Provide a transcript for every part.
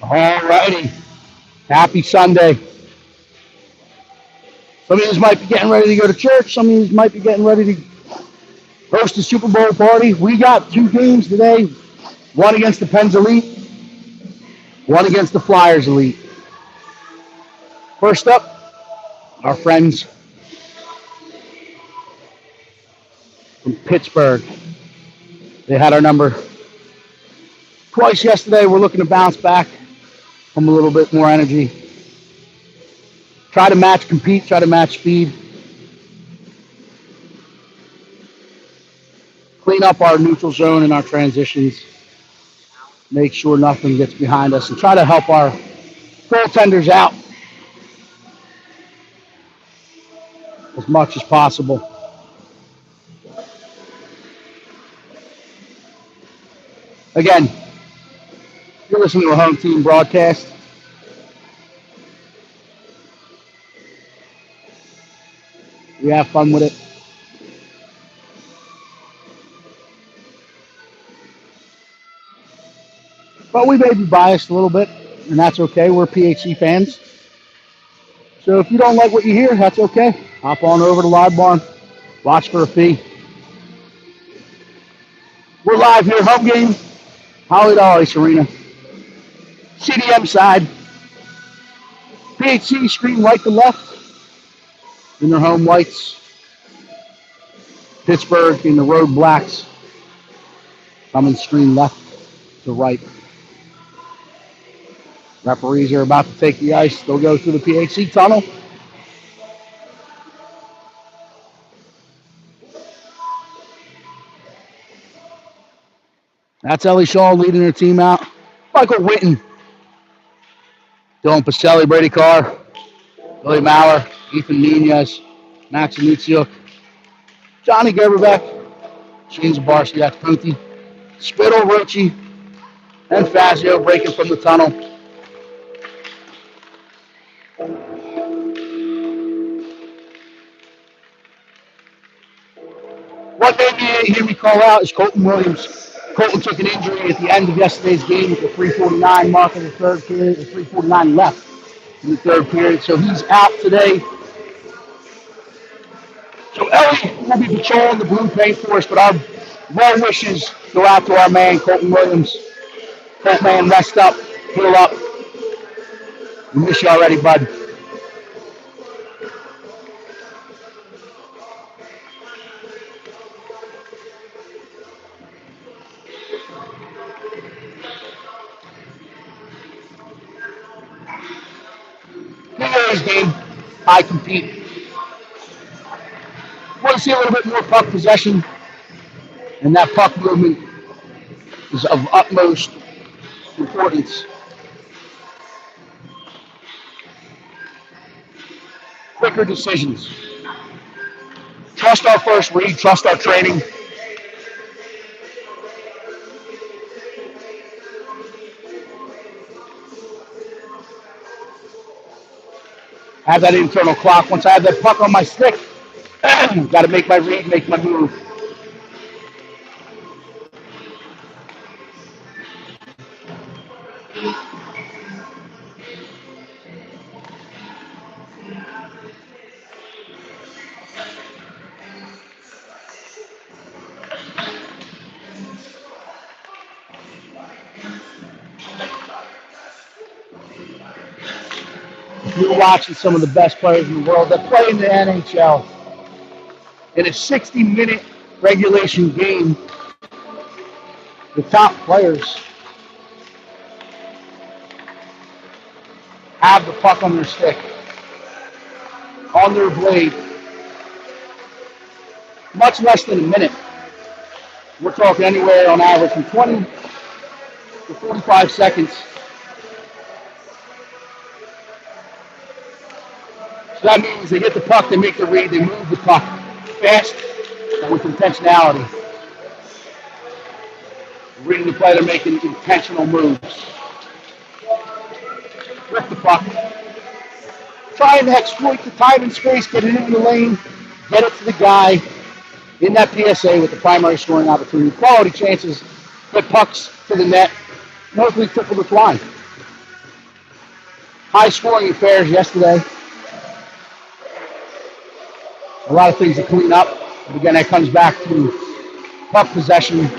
All righty. Happy Sunday. Some of you might be getting ready to go to church. Some of you might be getting ready to host a Super Bowl party. We got two games today. One against the Pens Elite. One against the Flyers Elite. First up, our friends from Pittsburgh. They had our number twice yesterday. We're looking to bounce back from a little bit more energy. Try to match compete, try to match speed. Clean up our neutral zone and our transitions. Make sure nothing gets behind us and try to help our goaltenders out as much as possible. Again, you're listening to a home team broadcast. We have fun with it. But we may be biased a little bit, and that's okay. We're PHC fans. So if you don't like what you hear, that's okay. Hop on over to Live Barn. Watch for a fee. We're live here, home game, Holly Dolly Arena. CDM side. PHC screen right to left in their home whites. Pittsburgh in the road blacks. Coming screen left to right. Referees are about to take the ice. They'll go through the PHC tunnel. That's Ellie Shaw leading her team out. Michael Witten. Dylan Pacelli, Brady Carr, Billy Maurer, Ethan Nunez, Max Anitsiuk, Johnny Gerberbeck, Shane Zabarski, that's Punty, Spittle, Rochi, and Fazio breaking from the tunnel. One name you didn't hear me call out is Colton Williams. Colton took an injury at the end of yesterday's game at the 3:49 mark of the third period, the 3:49 left in the third period, so he's out today. So Ellie will be patrolling the blue paint for us, but our well wishes go out to our man, Colton Williams. Colt man, rest up, heal up. We miss you already, bud. Today's game, I compete. Want to see a little bit more puck possession, and that puck movement is of utmost importance. Quicker decisions. Trust our first read, trust our training. Have that internal clock. Once I have that puck on my stick, got to make my read, make my move. You're watching some of the best players in the world that play in the NHL. In a 60-minute regulation game, the top players have the puck on their stick, on their blade, much less than a minute. We're talking anywhere on average from 20 to 45 seconds. So that means they get the puck, they make the read, they move the puck fast and with intentionality. Reading the play, they're making intentional moves. With the puck. Trying to exploit the time and space, get it into the lane, get it to the guy in that PSA with the primary scoring opportunity. Quality chances, get pucks to the net, mostly triple the line. High-scoring affairs yesterday. A lot of things to clean up. But again, that comes back to puck possession and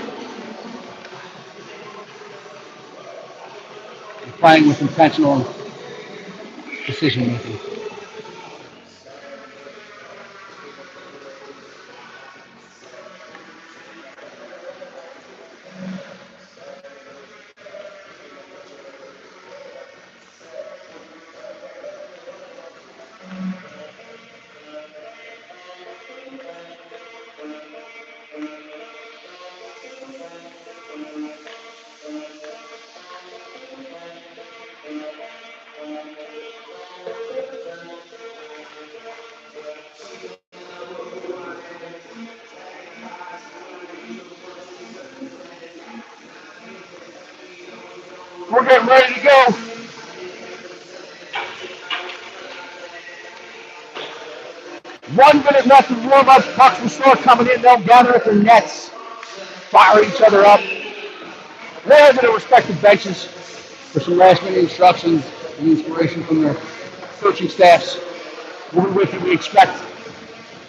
playing with intentional decision-making. We're getting ready to go. One minute left to warm up. Pucks will start coming in. They'll gather at their nets, fire each other up. They'll have their respective benches for some last-minute instructions and inspiration from their coaching staffs. We'll be with you. We expect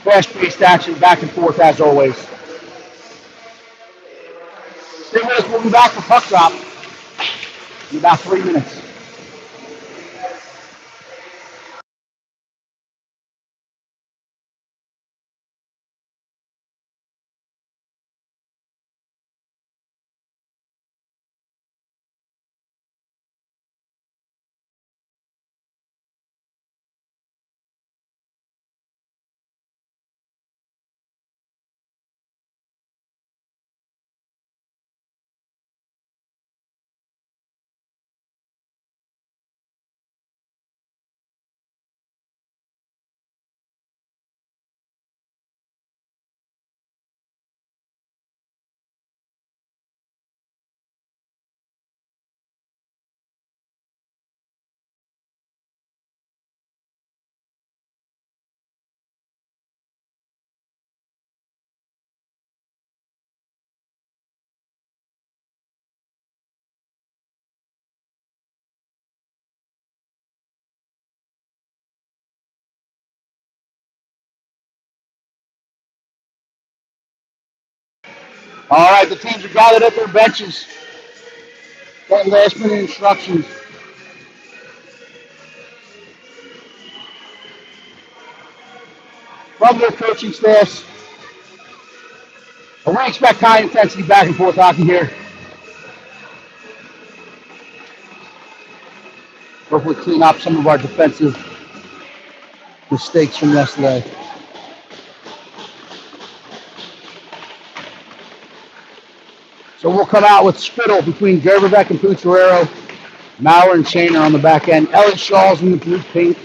fast-paced action, back and forth as always. Stay with us. We'll be back for puck drop in about 3 minutes. All right, the teams are gathered at their benches. Got last-minute instructions from their coaching staffs. And we expect high-intensity back-and-forth hockey here. Hopefully clean up some of our defensive mistakes from yesterday. So we'll come out with Spittle between Gerberbeck and Pucciarero. Maurer and Shane are on the back end. Ellie Shaw's in the blue paint.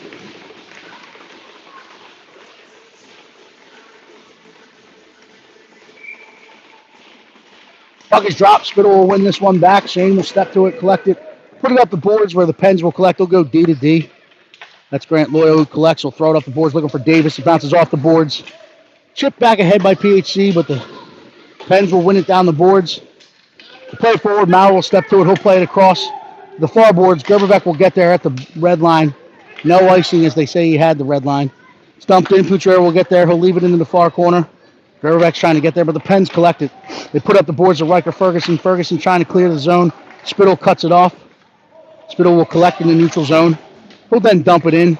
Puck is dropped. Spittle will win this one back. Shane will step to it, collect it, put it up the boards where the Pens will collect. They'll go D to D. That's Grant Loyal who collects. Will throw it up the boards looking for Davis. He bounces off the boards. Chipped back ahead by PHC, but the Pens will win it down the boards. To play forward, Maurer will step to it. He'll play it across the far boards. Gerberbeck will get there at the red line. No icing, as they say he had the red line. Stumped in. Pucciarero will get there. He'll leave it into the far corner. Gerberbeck's trying to get there, but the Pens collect it. They put up the boards of Riker Ferguson. Ferguson trying to clear the zone. Spittle cuts it off. Spittle will collect in the neutral zone. He'll then dump it in.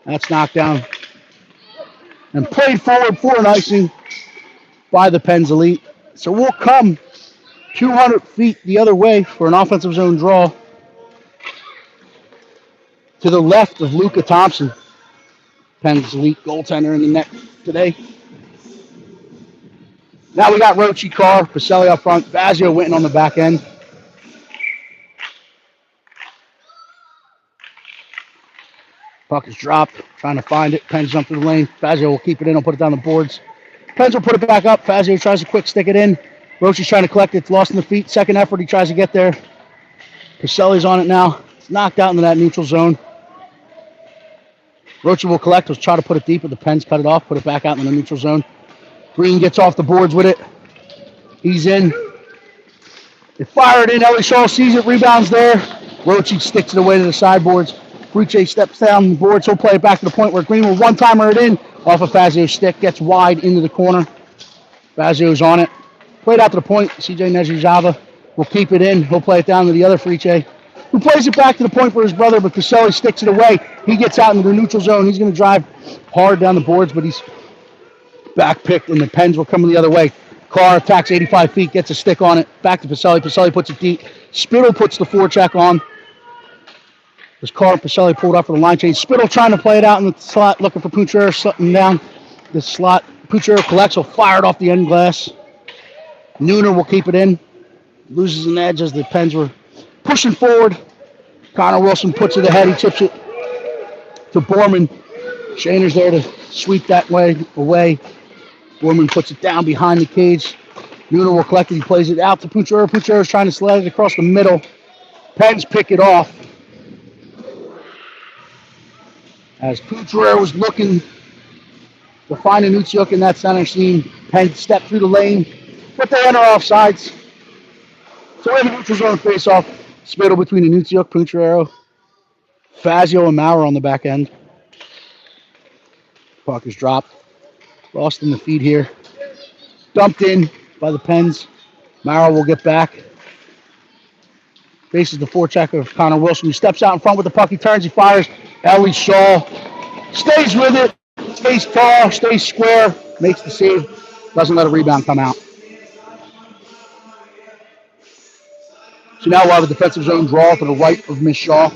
That's knocked down. And played forward for an icing by the Pens elite. So we'll come 200 feet the other way for an offensive zone draw to the left of Luka Thompson. Pens elite goaltender in the net today. Now we got Rochi, Carr, Pacelli up front, Fazio Winton on the back end. Puck is dropped, trying to find it. Pens jump through the lane. Fazio will keep it in. He'll put it down the boards. Pens will put it back up. Fazio tries to quick stick it in. Rochi's trying to collect it. It's lost in the feet. Second effort, he tries to get there. Pacelli's on it now. It's knocked out into that neutral zone. Rochi will collect. He'll try to put it deep, but the Pens cut it off, put it back out in the neutral zone. Green gets off the boards with it. He's in. They fire it in. Ellie Shaw sees it, rebounds there. Rochi sticks it away to the sideboards. Friche steps down the boards. He'll play it back to the point where Green will one-timer it in off of Fazio's stick. Gets wide into the corner. Fazio's on it. Played out to the point. CJ Nejijava will keep it in. He'll play it down to the other Friche, who plays it back to the point for his brother, but Caselli sticks it away. He gets out into the neutral zone. He's going to drive hard down the boards, but he's back-picked, and the Pens will come the other way. Carr attacks 85 feet, gets a stick on it. Back to Pacelli. Pacelli puts it deep. Spittle puts the forecheck on. As Carr and Pacelli pulled up for the line change. Spittle trying to play it out in the slot, looking for Puchero, slutting down the slot. Puchero collects, will fire it off the end glass. Nooner will keep it in. Loses an edge as the Pens were pushing forward. Connor Wilson puts it ahead. He chips it to Borman. Shaner's there to sweep that way away. Borman puts it down behind the cage. Nooner will collect it. He plays it out to Puchero. Puchero's trying to slide it across the middle. Pens pick it off. As Puchero was looking to find a Nutsiuk in that center seam, Pens step through the lane, but they enter offsides. So we have a neutral zone face-off. Spittle between the Nutsiuk, Puchero, Fazio, and Maurer on the back end. Puck is dropped. Lost in the feed here. Dumped in by the Pens. Maurer will get back. Faces the forecheck of Connor Wilson, who steps out in front with the puck. He turns, he fires. Ellie Shaw stays with it, stays tall, stays square, makes the save, doesn't let a rebound come out. So now we'll have a defensive zone draw to the right of Miss Shaw.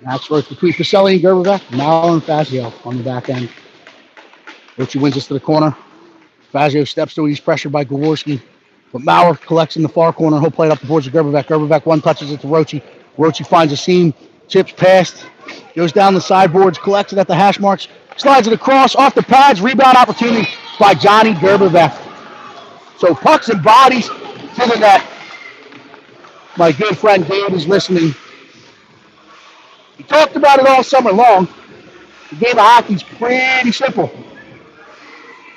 Max works between Pacelli and Gerberbeck. Maurer and Fazio on the back end. Rochi wins this to the corner. Fazio steps to it. He's pressured by Gaworski. But Maurer collects in the far corner. He'll play it up the boards of Gerberbeck. Gerberbeck one touches it to Rochi. Rochi finds a seam. Chips past. Goes down the sideboards. Collects it at the hash marks. Slides it across. Off the pads. Rebound opportunity by Johnny Gerberbeck. So pucks and bodies to the net. My good friend Dave is listening. He talked about it all summer long. The game of hockey is pretty simple.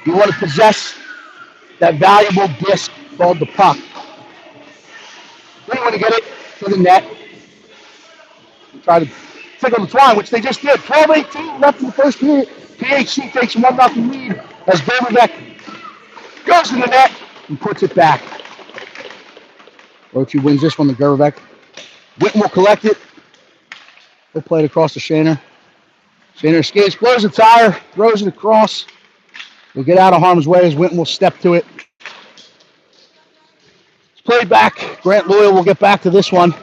You want to possess that valuable disc called the puck. Then you want to get it to the net. Try to tickle the twine, which they just did. 12-18 left in the first period. PHC takes a 1-0 lead as Gerberbeck goes to the net and puts it back. Rochi wins this one to Gerberbeck. Witten will collect it. He'll play it across to Shaner. Shaner escapes, blows a tire, throws it across. We'll get out of harm's way as Winton will step to it. It's played back. Grant Loyal will get back to this one.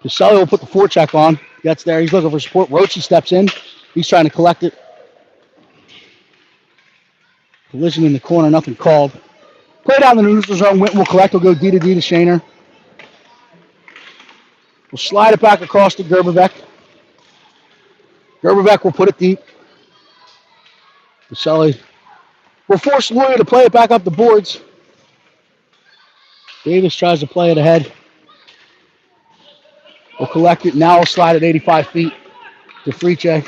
Caselli will put the forecheck on. Gets there. He's looking for support. Rochi steps in. He's trying to collect it. Collision in the corner. Nothing called. Play down the neutral zone. Winton will collect. He'll go D to Shaner. We'll slide it back across to Gerberbeck. Gerberbeck will put it deep. Caselli will force Loyer to play it back up the boards. Davis tries to play it ahead. We'll collect it. Now we'll slide it 85 feet to Friche.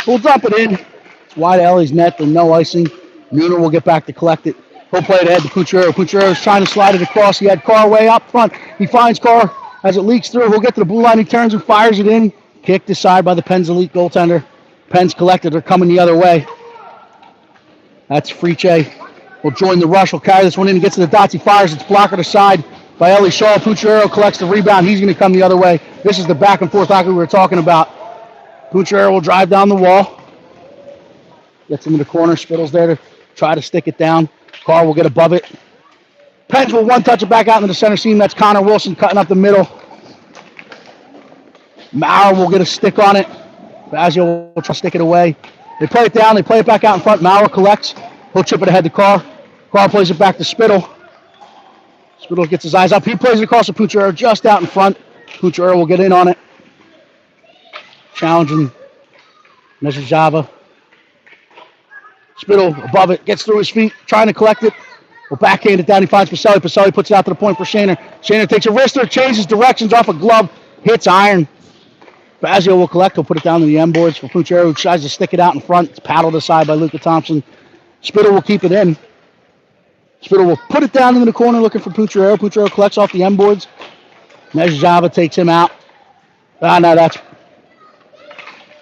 We'll dump it in. It's wide Ellie's net. There's no icing. Nooner will get back to collect it. He'll play it ahead to Puchero. Puchero is trying to slide it across. He had Carr way up front. He finds Carr as it leaks through. He'll get to the blue line. He turns and fires it in. Kicked aside by the Pens elite goaltender. Pens collected. They're coming the other way. That's Friche. Will join the rush. Will carry this one in and gets to the dots. He fires. It's blocked aside by Ellie Shaw. Puchero collects the rebound. He's going to come the other way. This is the back and forth hockey we were talking about. Puchero will drive down the wall. Gets into the corner. Spittle's there to try to stick it down. Carr will get above it. Pens will one touch it back out into the center seam. That's Connor Wilson cutting up the middle. Maurer will get a stick on it. Fazio will try to stick it away. They play it down. They play it back out in front. Maurer collects. He'll chip it ahead to Carr. Carr plays it back to Spittle. Spittle gets his eyes up. He plays it across to Puchero just out in front. Puchero will get in on it. Challenging Nejijava. Spittle above it. Gets through his feet. Trying to collect it. Will backhand it down. He finds Pacelli. Pacelli puts it out to the point for Shaner. Shaner takes a wrister. Changes directions off a glove. Hits iron. Fazio will collect. He'll put it down to the end boards for Puchero, who tries to stick it out in front. It's paddled aside by Luka Thompson. Spittle will keep it in. Spittle will put it down into the corner looking for Pucciarello. Pucciarello collects off the M boards. Nejjava takes him out. No, that's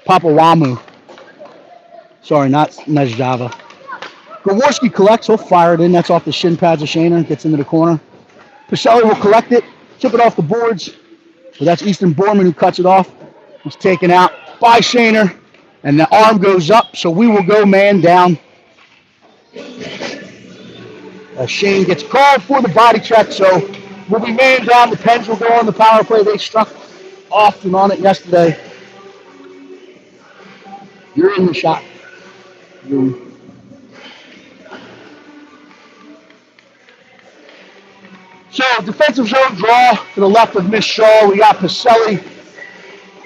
Papawamu. Sorry, not Nejjava. Gaworski collects. He'll fire it in. That's off the shin pads of Shaner. Gets into the corner. Pacelli will collect it. Chip it off the boards. So that's Easton Borman who cuts it off. He's taken out by Shaner. And the arm goes up. So we will go man down. Shane gets called for the body check. So we'll be man down. The Pens will go on the power play. They struck often on it yesterday. You're in the shot. So defensive zone draw to the left of Miss Shaw. We got Pacelli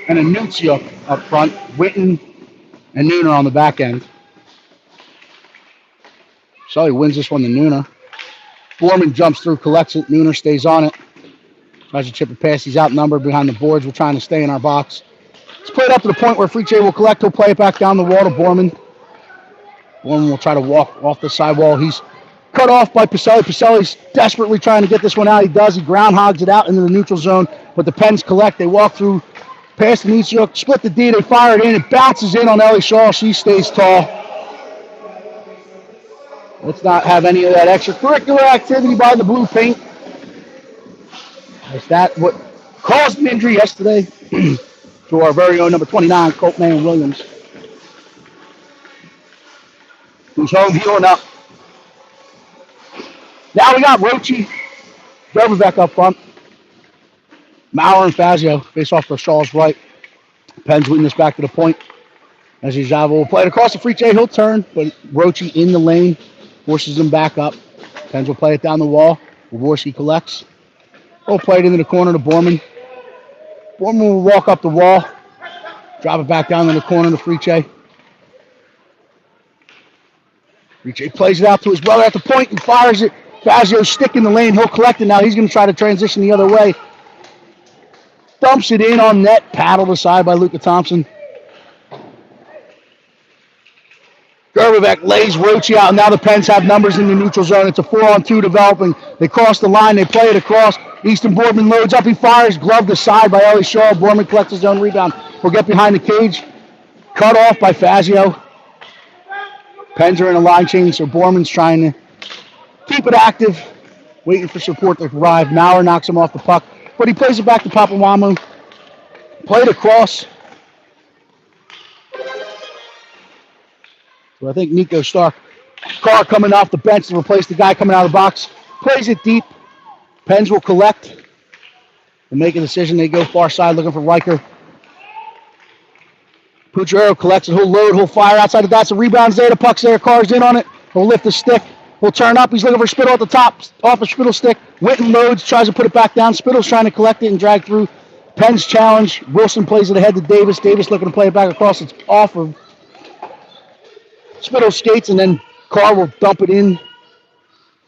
and Annunzio up front. Witten and Nooner on the back end. Pacelli wins this one to Nooner. Borman jumps through, collects it. Nooner stays on it. Tries to chip it past. He's outnumbered behind the boards. We're trying to stay in our box. It's played up to the point where Friche will collect. He'll play it back down the wall to Borman. Borman will try to walk off the sidewall. He's cut off by Pacelli. Pacelli's desperately trying to get this one out. He does. He ground hogs it out into the neutral zone. But the Pens collect. They walk through past Annunzio, split the D. They fire it in. It bounces in on Ellie Shaw. She stays tall. Let's not have any of that extracurricular activity by the blue paint. Is that what caused an injury yesterday to our very own number 29, Coltman Williams, who's home healing up. Now we got Rochi, Gerbebeck up front. Maurer and Fazio face off for Shaw's right. Pens leading this back to the point. As Nejjava will play it across the free J. He'll turn, but Rochi in the lane forces him back up. Pens will play it down the wall. Jaworski collects. He'll play it into the corner to Borman. Borman will walk up the wall. Drop it back down in the corner to Friche. Friche plays it out to his brother at the point and fires it. Fazio's stick in the lane. He'll collect it now. He's going to try to transition the other way. Dumps it in on net. Paddled aside by Luka Thompson. Gerbebeck lays Rochi out, and now the Pens have numbers in the neutral zone. It's a 4-on-2 developing. They cross the line. They play it across. Easton Boardman loads up. He fires. Gloved aside by Ellie Shaw. Boardman collects his own rebound. Will get behind the cage. Cut off by Fazio. Pens are in a line change, so Boardman's trying to keep it active, waiting for support to arrive. Maurer knocks him off the puck, but he plays it back to Papawamu. Played across. So I think Nico Stark, Carr coming off the bench to replace the guy coming out of the box. Plays it deep. Pens will collect and make a decision. They go far side looking for Riker. Pucciarello collects it. He'll load. He'll fire outside the dots. The rebound's there. The puck's there. Carr's in on it. He'll lift the stick. He'll turn up. He's looking for Spittle at the top. Off the Spittle stick. Witten loads. Tries to put it back down. Spittle's trying to collect it and drag through. Pens challenge. Wilson plays it ahead to Davis. Davis looking to play it back across. It's off of Spittle skates, and then Carr will dump it in.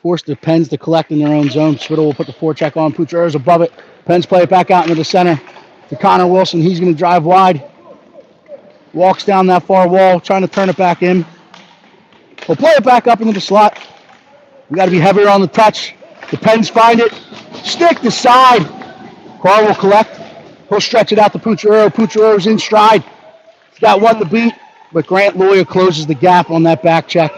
Force the Pens to collect in their own zone. Spittle will put the forecheck on. Pucciarello's above it. Pens play it back out into the center to Connor Wilson. He's going to drive wide. Walks down that far wall, trying to turn it back in. We'll play it back up into the slot. We got to be heavier on the touch. The Pens find it. Stick to side. Carr will collect. He'll stretch it out to Pucciarello. Pucciarello's in stride. He's got one to beat, but Grant Loya closes the gap on that back check.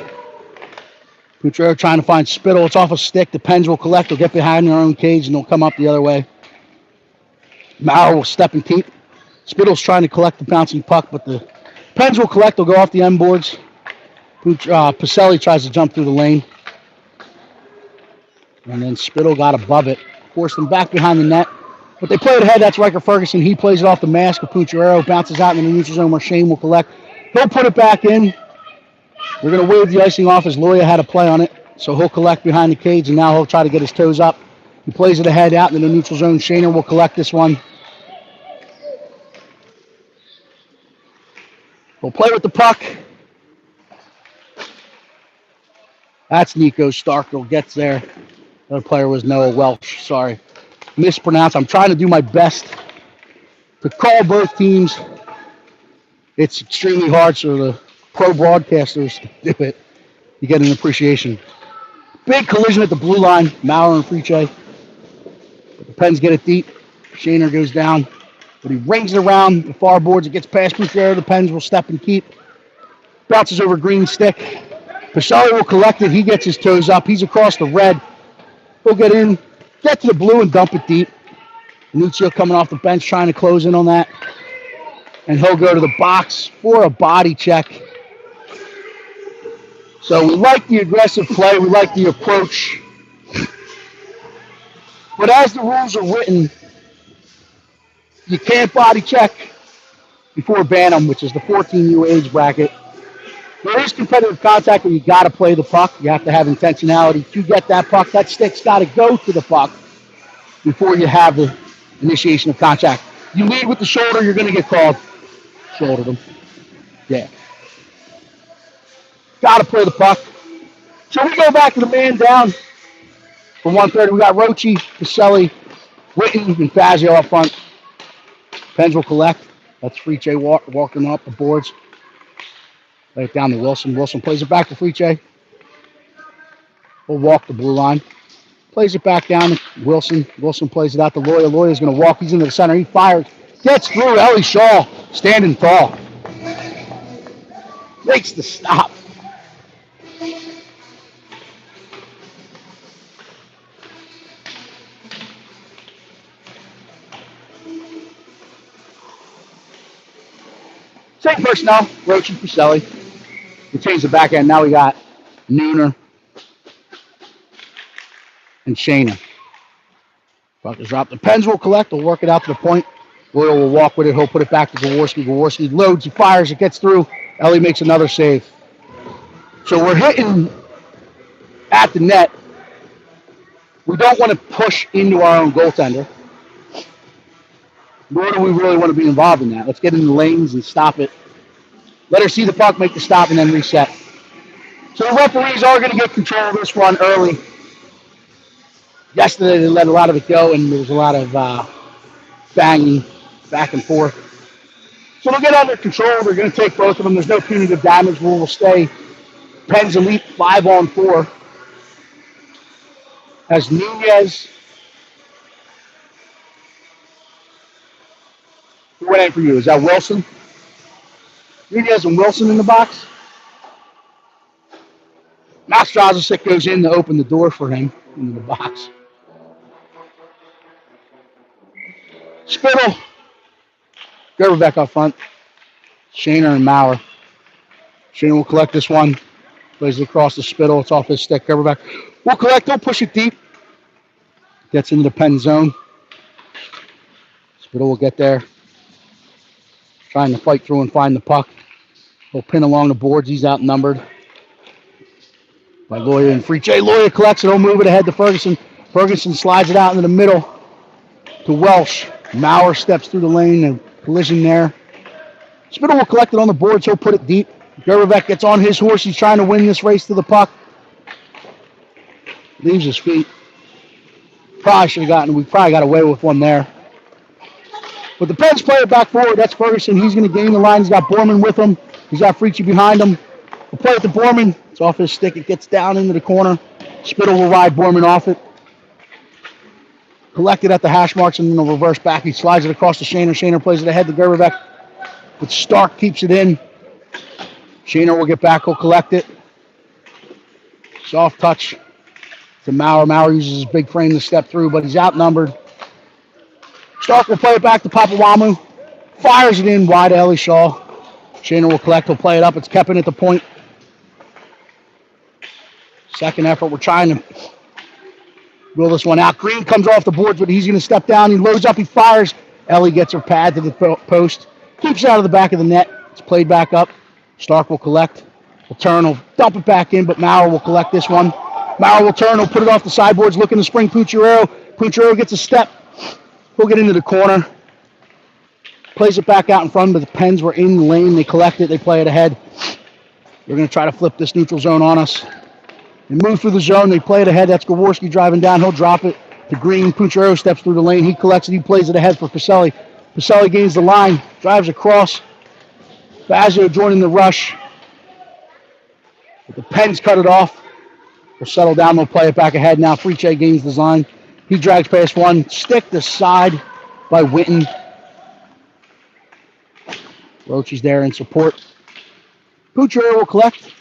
Pucciarello trying to find Spittle. It's off a stick. The Pens will collect. They'll get behind their own cage, and they'll come up the other way. Maurer will step and keep. Spittle's trying to collect the bouncing puck, but the Pens will collect. They'll go off the end boards. Pacelli tries to jump through the lane. And then Spittle got above it. Forced them back behind the net. But they play it ahead. That's Riker Ferguson. He plays it off the mask of Pucciarello. Bounces out in the neutral zone where Shane will collect. He'll put it back in. We're going to wave the icing off as Loya had a play on it. So he'll collect behind the cage, and now he'll try to get his toes up. He plays it ahead out in the neutral zone. Shaner will collect this one. We'll play with the puck. That's Nico Starkville. Gets there. The other player was Noah Welch. Sorry. Mispronounced. I'm trying to do my best to call both teams. It's extremely hard for the pro broadcasters to do it. you get an appreciation. Big collision at the blue line, Maurer and Friche. The Pens get it deep. Shaner goes down, but he rings it around the far boards. It gets past Pucciarello. The Pens will step and keep. Bounces over green stick. Pacelli will collect it. He gets his toes up. He's across the red. He'll get in, get to the blue, and dump it deep. Lucio coming off the bench trying to close in on that. And he'll go to the box for a body check. So we like the aggressive play. We like the approach. But as the rules are written, you can't body check before Bantam, which is the 14U age bracket. There is competitive contact where you got to play the puck. You have to have intentionality to get that puck. That stick's got to go to the puck before you have the initiation of contact. You lead with the shoulder, you're going to get called. Shouldered him. Yeah. Got to play the puck. So we go back to the man down for 130. We got Rochi, Pacelli, Witten, and Fazio up front. Pens will collect. That's Friche walking up the boards. Lay it down to Wilson. Wilson plays it back to Friche. We'll walk the blue line. Plays it back down to Wilson. Wilson plays it out to Loya. Loya's going to walk. He's into the center. He fires. Gets through. Ellie Shaw standing tall. Makes the stop. Same personnel. Roach and Pacelli. We changed the back end. Now we got Nooner and Shana. Puck is dropped. The Pens will collect. They'll work it out to the point. Loyal will walk with it. He'll put it back to Gaworski. Gaworski loads. He fires. It gets through. Ellie makes another save. So we're hitting at the net. We don't want to push into our own goaltender. Nor do we really want to be involved in that. Let's get in the lanes and stop it. Let her see the puck, make the stop, and then reset. So the referees are going to get control of this one early. Yesterday they let a lot of it go, and there was a lot of banging back and forth. So they'll get under control. They're going to take both of them. There's no punitive damage. Will stay. Pens Elite 5-on-4. As Nunez. Who went in for you? Is that Wilson? Nunez and Wilson in the box. Matt Strozicek goes in to open the door for him into the box. Spittle. Gerberbeck up front. Shaner and Maurer. Shaner will collect this one. Plays it across the Spittle. It's off his stick. Gerberbeck will collect. He'll push it deep. Gets into the pen zone. Spittle will get there. Trying to fight through and find the puck. He'll pin along the boards. He's outnumbered by Loya and Friche. Loya collects it. He'll move it ahead to Ferguson. Ferguson slides it out into the middle to Welsh. Maurer steps through the lane. A collision there. Spittle will collect it on the boards. He'll put it deep. Gerberbeck gets on his horse. He's trying to win this race to the puck. Leaves his feet. Probably should have gotten. We probably got away with one there. But the Pens play it back forward. That's Ferguson. He's going to gain the line. He's got Borman with him. He's got Friche behind him. We'll play it to Borman. It's off his stick. It gets down into the corner. Spittle will ride Borman off it. Collect it at the hash marks and then the reverse back. He slides it across to Shaner. Shaner plays it ahead to Gerberbeck. But Stark keeps it in. Shaner will get back. He'll collect it. Soft touch to Maurer. Maurer uses his big frame to step through, but he's outnumbered. Stark will play it back to Papawamu. Fires it in wide to Ellie Shaw. Shaner will collect. He'll play it up. It's Keppen at the point. Second effort. We're trying to roll this one out. Green comes off the boards, but he's going to step down. He loads up. He fires. Ellie gets her pad to the post. Keeps it out of the back of the net. It's played back up. Stark will collect. Will turn. He'll dump it back in, but Maurer will collect this one. Maurer will turn. He'll put it off the sideboards, looking to spring Pucciarello. Pucciarello gets a step. He'll get into the corner. Plays it back out in front, but the Pens were in the lane. They collect it. They play it ahead. They're going to try to flip this neutral zone on us. They move through the zone. They play it ahead. That's Gaworski driving down. He'll drop it to Green. Pucciarello steps through the lane. He collects it. He plays it ahead for Pacelli. Pacelli gains the line. Drives across. Fazio joining the rush. The Pens cut it off. We'll settle down. We'll play it back ahead now. Friche gains design. He drags past one. Stick to side by Witten. Rochi's there in support. Puccio will collect.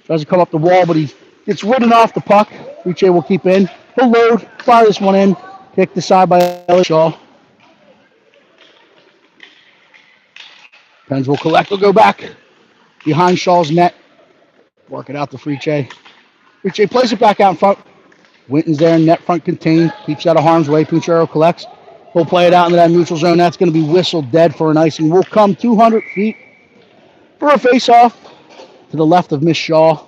Tries to come up the wall, but he gets ridden off the puck. Friche will keep in. He'll load. Fire this one in. Kick to side by Shaw. Pens will collect. He'll go back behind Shaw's net. Work it out to Friche. Friche plays it back out in front. Winton's there, net front contained, keeps out of harm's way. Puchero collects. He'll play it out into that neutral zone. That's going to be whistled dead for an icing. We'll come 200 feet for a face-off to the left of Miss Shaw.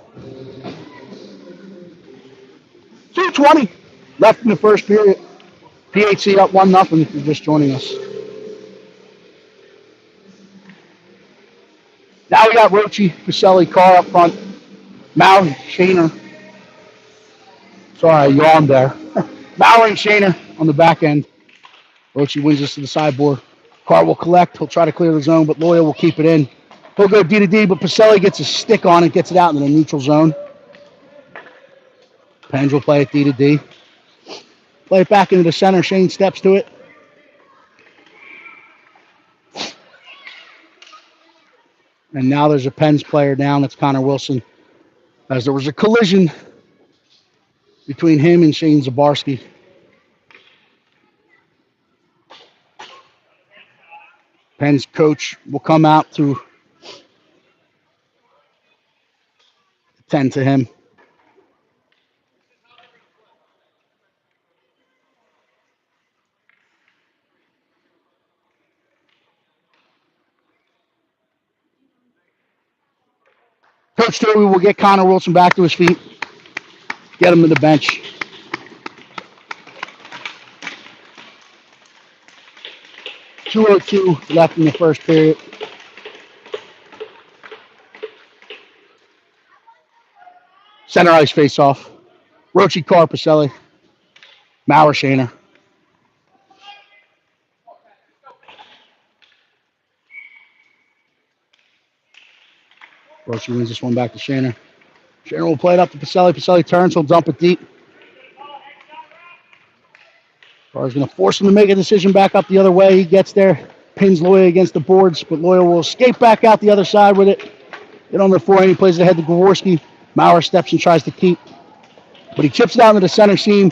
2:20 left in the first period. PHC up 1-0 if you're just joining us. Now we got Rochi, Pacelli, Carr up front. Maui, Shaner. Sorry, I yawned there. Maui and Shaner on the back end. Rochi wins this to the sideboard. Carr will collect. He'll try to clear the zone, but Loya will keep it in. He'll go D to D, but Pacelli gets a stick on it, gets it out into the neutral zone. Pens will play it D to D. Play it back into the center. Shane steps to it. And now there's a Pens player down. That's Connor Wilson. As there was a collision between him and Shane Zabarski. Pens coach will come out to tend to him. Coach Toby will get Connor Wilson back to his feet. Get him to the bench. .202 left in the first period. Center ice face-off. Rochi, Carr, Pacelli. Maurer, Shaner. Rochi wins this one back to Shaner. Shaner will play it up to Pacelli. Pacelli turns. He'll dump it deep. Carr's going to force him to make a decision back up the other way. He gets there. Pins Loya against the boards, but Loya will escape back out the other side with it. Get on their forehand. He plays it ahead to Gaworski. Maurer steps and tries to keep. But he chips it out into the center seam.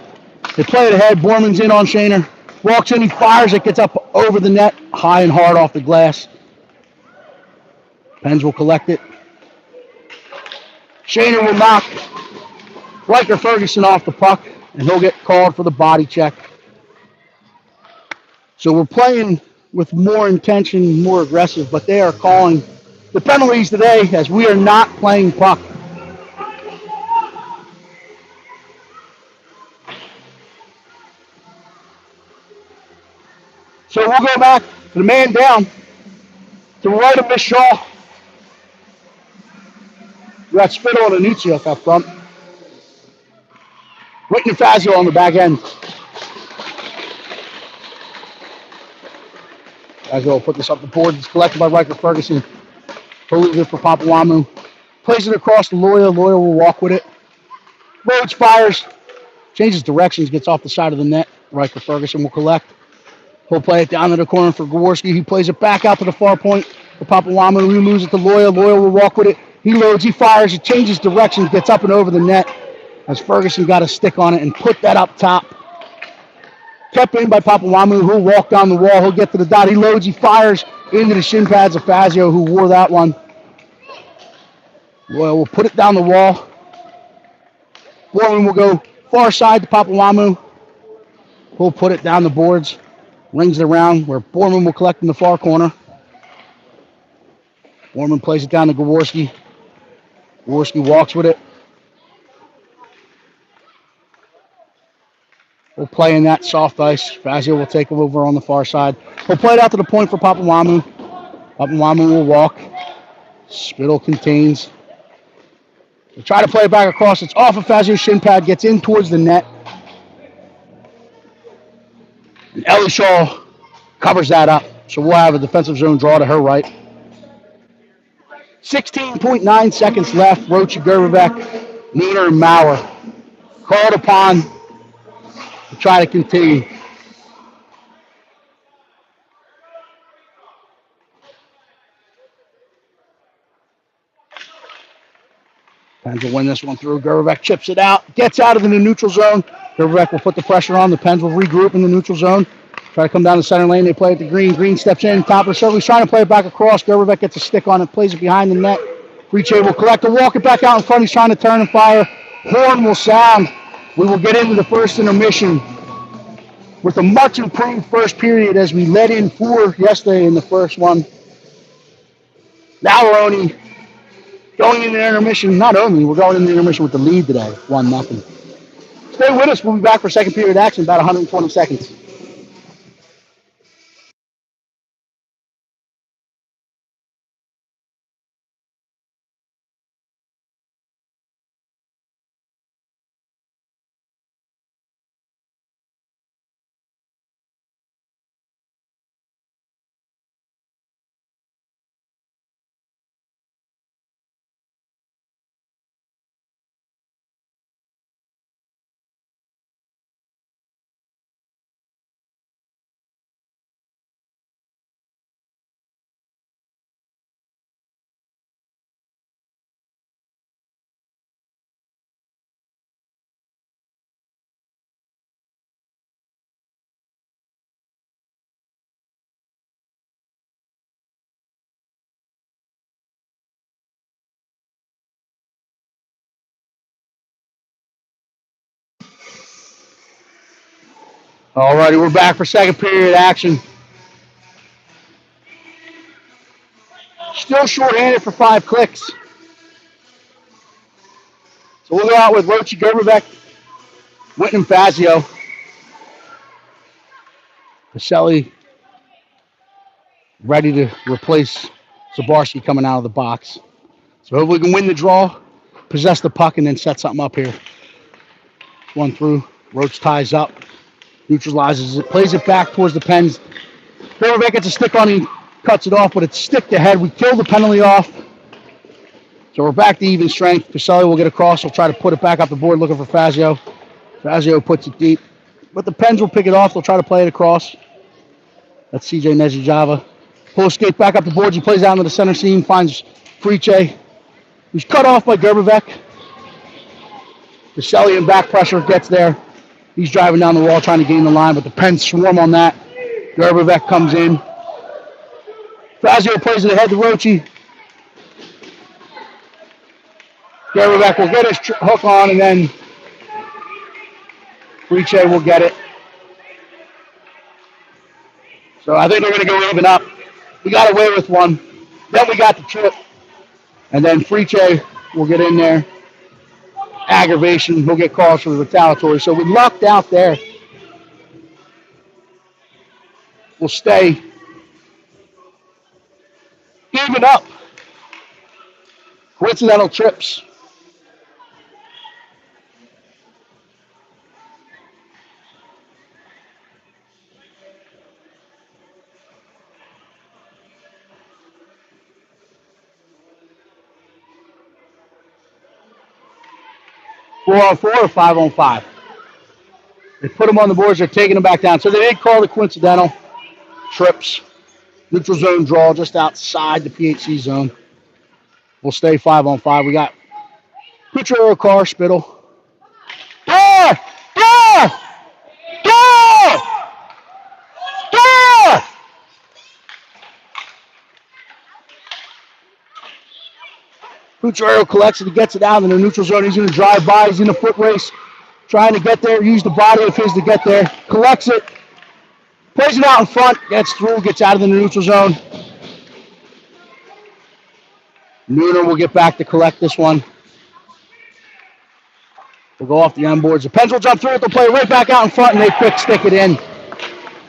They play it ahead. Borman's in on Shaner. Walks in. He fires it. Gets up over the net. High and hard off the glass. Pens will collect it. Shaner will knock Riker Ferguson off the puck, and he'll get called for the body check. So we're playing with more intention, more aggressive, but they are calling the penalties today as we are not playing puck. So we'll go back to the man down to the right of Miss Shaw. We got Spittle and Anichia up front. Whitney Fazio on the back end. Fazio will put this up the board. It's collected by Riker Ferguson. He'll leave it for Papawamu. Plays it across to Loya. Loya will walk with it. Rhodes fires. Changes directions. Gets off the side of the net. Riker Ferguson will collect. He'll play it down to the corner for Gaworski. He plays it back out to the far point for Papawamu. He moves it to Loya. Loya will walk with it. He loads. He fires. He changes directions. Gets up and over the net as Ferguson got a stick on it and put that up top. Kept in by Papawamu, who'll walk down the wall. He'll get to the dot. He loads. He fires into the shin pads of Fazio, who wore that one. Loya will put it down the wall. Borman will go far side to Papawamu. He'll put it down the boards. Rings it around where Borman will collect in the far corner. Borman plays it down to Gaworski. Gaworski walks with it. We'll play in that soft ice. Fazio will take it over on the far side. We'll play it out to the point for Papawamu. Papawamu will walk. Spittle contains. We'll try to play it back across. It's off of Fazio's shin pad. Gets in towards the net. And Ellie Shaw covers that up. So we'll have a defensive zone draw to her right. 16.9 seconds left. Roach, Gerberbeck, Nooner, and Maurer called upon to try to continue. Pens will win this one through. Gerberbeck chips it out, gets out of the neutral zone. Gerberbeck will put the pressure on. The Pens will regroup in the neutral zone. Try to come down the center lane. They play it to Green. Green steps in, top of the circle. He's trying to play it back across. Gerberbeck gets a stick on it, plays it behind the net. Reachey will collect it, walk it back out in front. He's trying to turn and fire. Horn will sound. We will get into the first intermission with a much improved first period as we led in 4 yesterday in the first one. Now we're only going into intermission. Not only, we're going into intermission with the lead today, 1-0. Stay with us. We'll be back for second period action in about 120 seconds. All righty, we're back for second period action. Still short-handed for 5 clicks. So we'll go out with Roach, Gerberbeck, Whitman, Fazio. Pacelli ready to replace Zabarski coming out of the box. So hopefully we can win the draw, possess the puck, and then set something up here. One through. Roach ties up, neutralizes it, plays it back towards the Pens. Gerberbeck gets a stick on him, cuts it off, but it's stick to head. We kill the penalty off. So we're back to even strength. Pacelli will get across. He'll try to put it back up the board looking for Fazio. Fazio puts it deep. But the Pens will pick it off. They'll try to play it across. That's CJ Nezijava. Pull skate back up the boards. He plays out into the center seam, finds Friche. He's cut off by Gerberbeck. Pacelli in back pressure gets there. He's driving down the wall trying to gain the line, but the Pens swarm on that. Gerberbeck comes in. Fazio plays it ahead to Rochi. Gerberbeck will get his hook on, and then Friche will get it. So I think they're going to go even up. We got away with one. Then we got the trip. And then Friche will get in there. Aggravation. He'll get calls for the retaliatory. So we lucked out there. We'll stay even up. Coincidental trips. Four on four or 5 on 5. They put them on the boards. They're taking them back down. So they did call the coincidental trips. Neutral zone draw just outside the PHC zone. We'll stay 5 on 5. We got Kucherov, Carr, Spittle. Door! Door! Door! Door! Kucherov collects it. He gets it out in the neutral zone. He's going to drive by. He's in a foot race. Trying to get there. Use the body of his to get there. Collects it. Plays it out in front. Gets through. Gets out of the neutral zone. Nooner will get back to collect this one. We'll go off the end boards. The Pens will jump through it. They'll play it right back out in front, and they quick stick it in.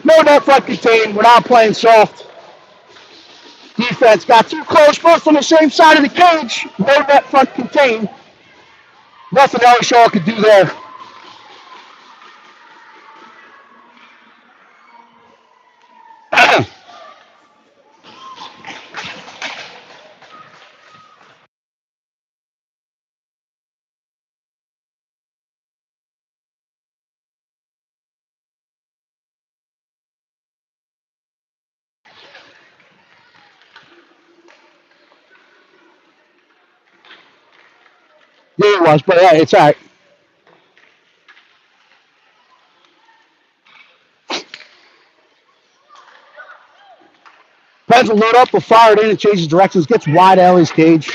No net front contained. We're not playing soft. Defense got too close, both on the same side of the cage. No net front contained. Nothing Ellie Shaw could do there. Yeah, it was, but yeah, it's all right. Pens will load up, will fire it in, and changes directions, gets wide Ellie's cage.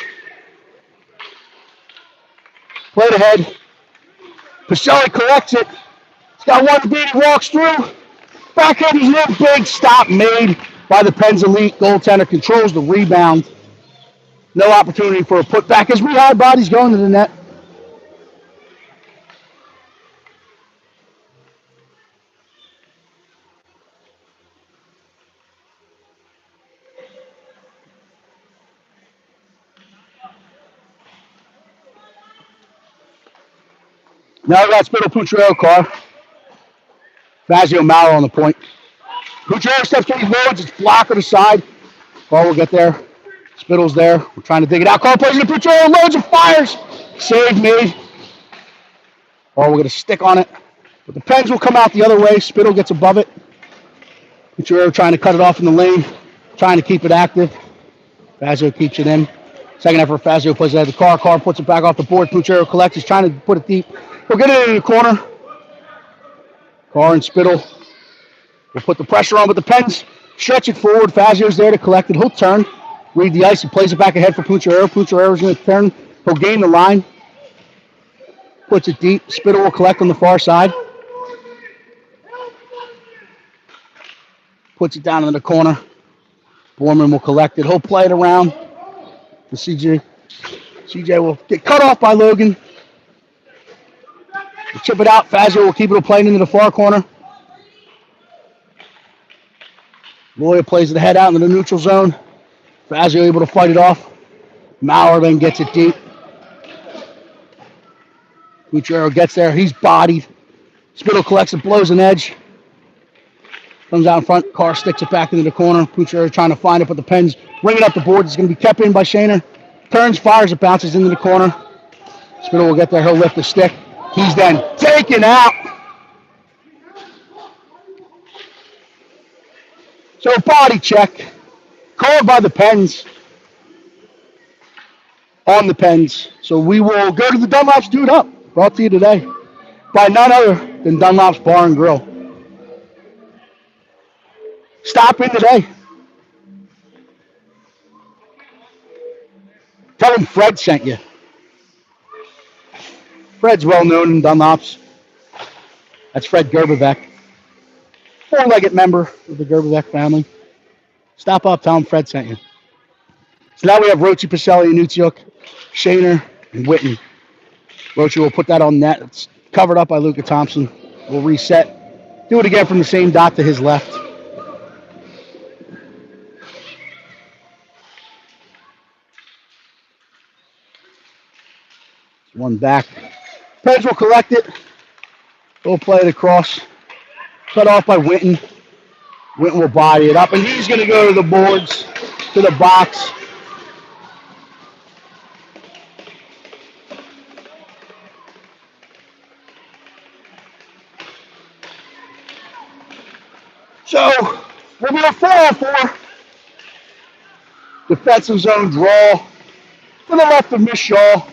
Played ahead. Pacelli collects it. He's got one beat, he walks through. Backhand is no big stop made by the Pens elite. Goaltender controls the rebound. No opportunity for a putback as we high bodies going to the net. Now we got Spittle Pucciarello car. Fazio Maurer on the point. Pucciarello steps in, he loads, it's blocked on the side. Ball will get there. Spittle's there. We're trying to dig it out. Call plays into Pucciarello, loads and fires. Save made. Or we're going to stick on it. But the Pens will come out the other way. Spittle gets above it. Pucciarello trying to cut it off in the lane. Trying to keep it active. Fazio keeps it in. Second effort, Fazio plays it at the car. Car puts it back off the board. Pucciarello collects. He's trying to put it deep. We'll get it in the corner. Car and Spittle will put the pressure on, but the Pens stretch it forward. Fazio's there to collect it. He'll turn. Read the ice. He plays it back ahead for Pucciarello. Pucciarello's going to turn. He'll gain the line. Puts it deep. Spittle will collect on the far side. Puts it down in the corner. Borman will collect it. He'll play it around to CJ. CJ will get cut off by Logan. He'll chip it out. Fazio will keep it playing into the far corner. Loya plays it head out into the neutral zone. Fazio able to fight it off. Maurer then gets it deep. Pucciarello gets there. He's bodied. Spittle collects it, blows an edge. Comes out in front. Carr sticks it back into the corner. Pucciarello trying to find it, but the Pens bring it up the board. It's going to be kept in by Shaner. Turns, fires, it bounces into the corner. Spittle will get there. He'll lift the stick. He's then taken out. So body check. Called by the Pens. On the Pens. So we will go to the Dunlop's Do It Up. Brought to you today by none other than Dunlop's Bar and Grill. Stop in today. Tell him Fred sent you. Fred's well known in Dunlop's. That's Fred Gerbevec. Four-legged member of the Gerbevec family. Stop up, tell him Fred sent you. So now we have Rochi, Pacelli, Anutsiuk, Shaner, and Whitten. Rochi will put that on net. It's covered up by Luka Thompson. We'll reset. Do it again from the same dot to his left. One back. Pens will collect it. We'll play it across. Cut off by Whitten. Whitten will body it up, and he's going to go to the boards, to the box. So, we'll be a 4-on-4. Defensive zone draw to the left of Miss Shaw.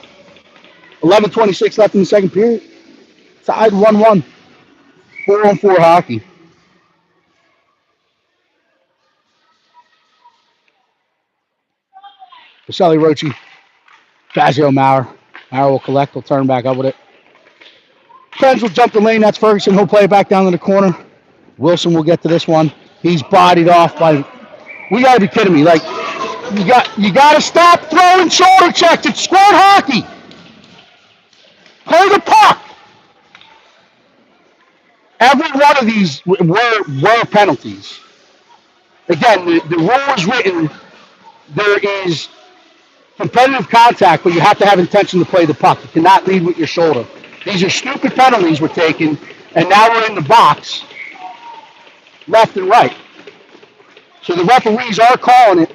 11:26 left in the second period. Tied 1-1. 4-on-4 hockey. Pacelli, Rochi, Fazio, Maurer. Maurer will collect. He'll turn back up with it. Pens will jump the lane. That's Ferguson. He'll play it back down in the corner. Wilson will get to this one. He's bodied off by. We gotta be kidding me! Like you gotta stop throwing shoulder checks. It's squad hockey. Play the puck. Every one of these were penalties. Again, the rule is written. There is competitive contact, but you have to have intention to play the puck. You cannot lead with your shoulder. These are stupid penalties we're taking, and now we're in the box, left and right. So the referees are calling it.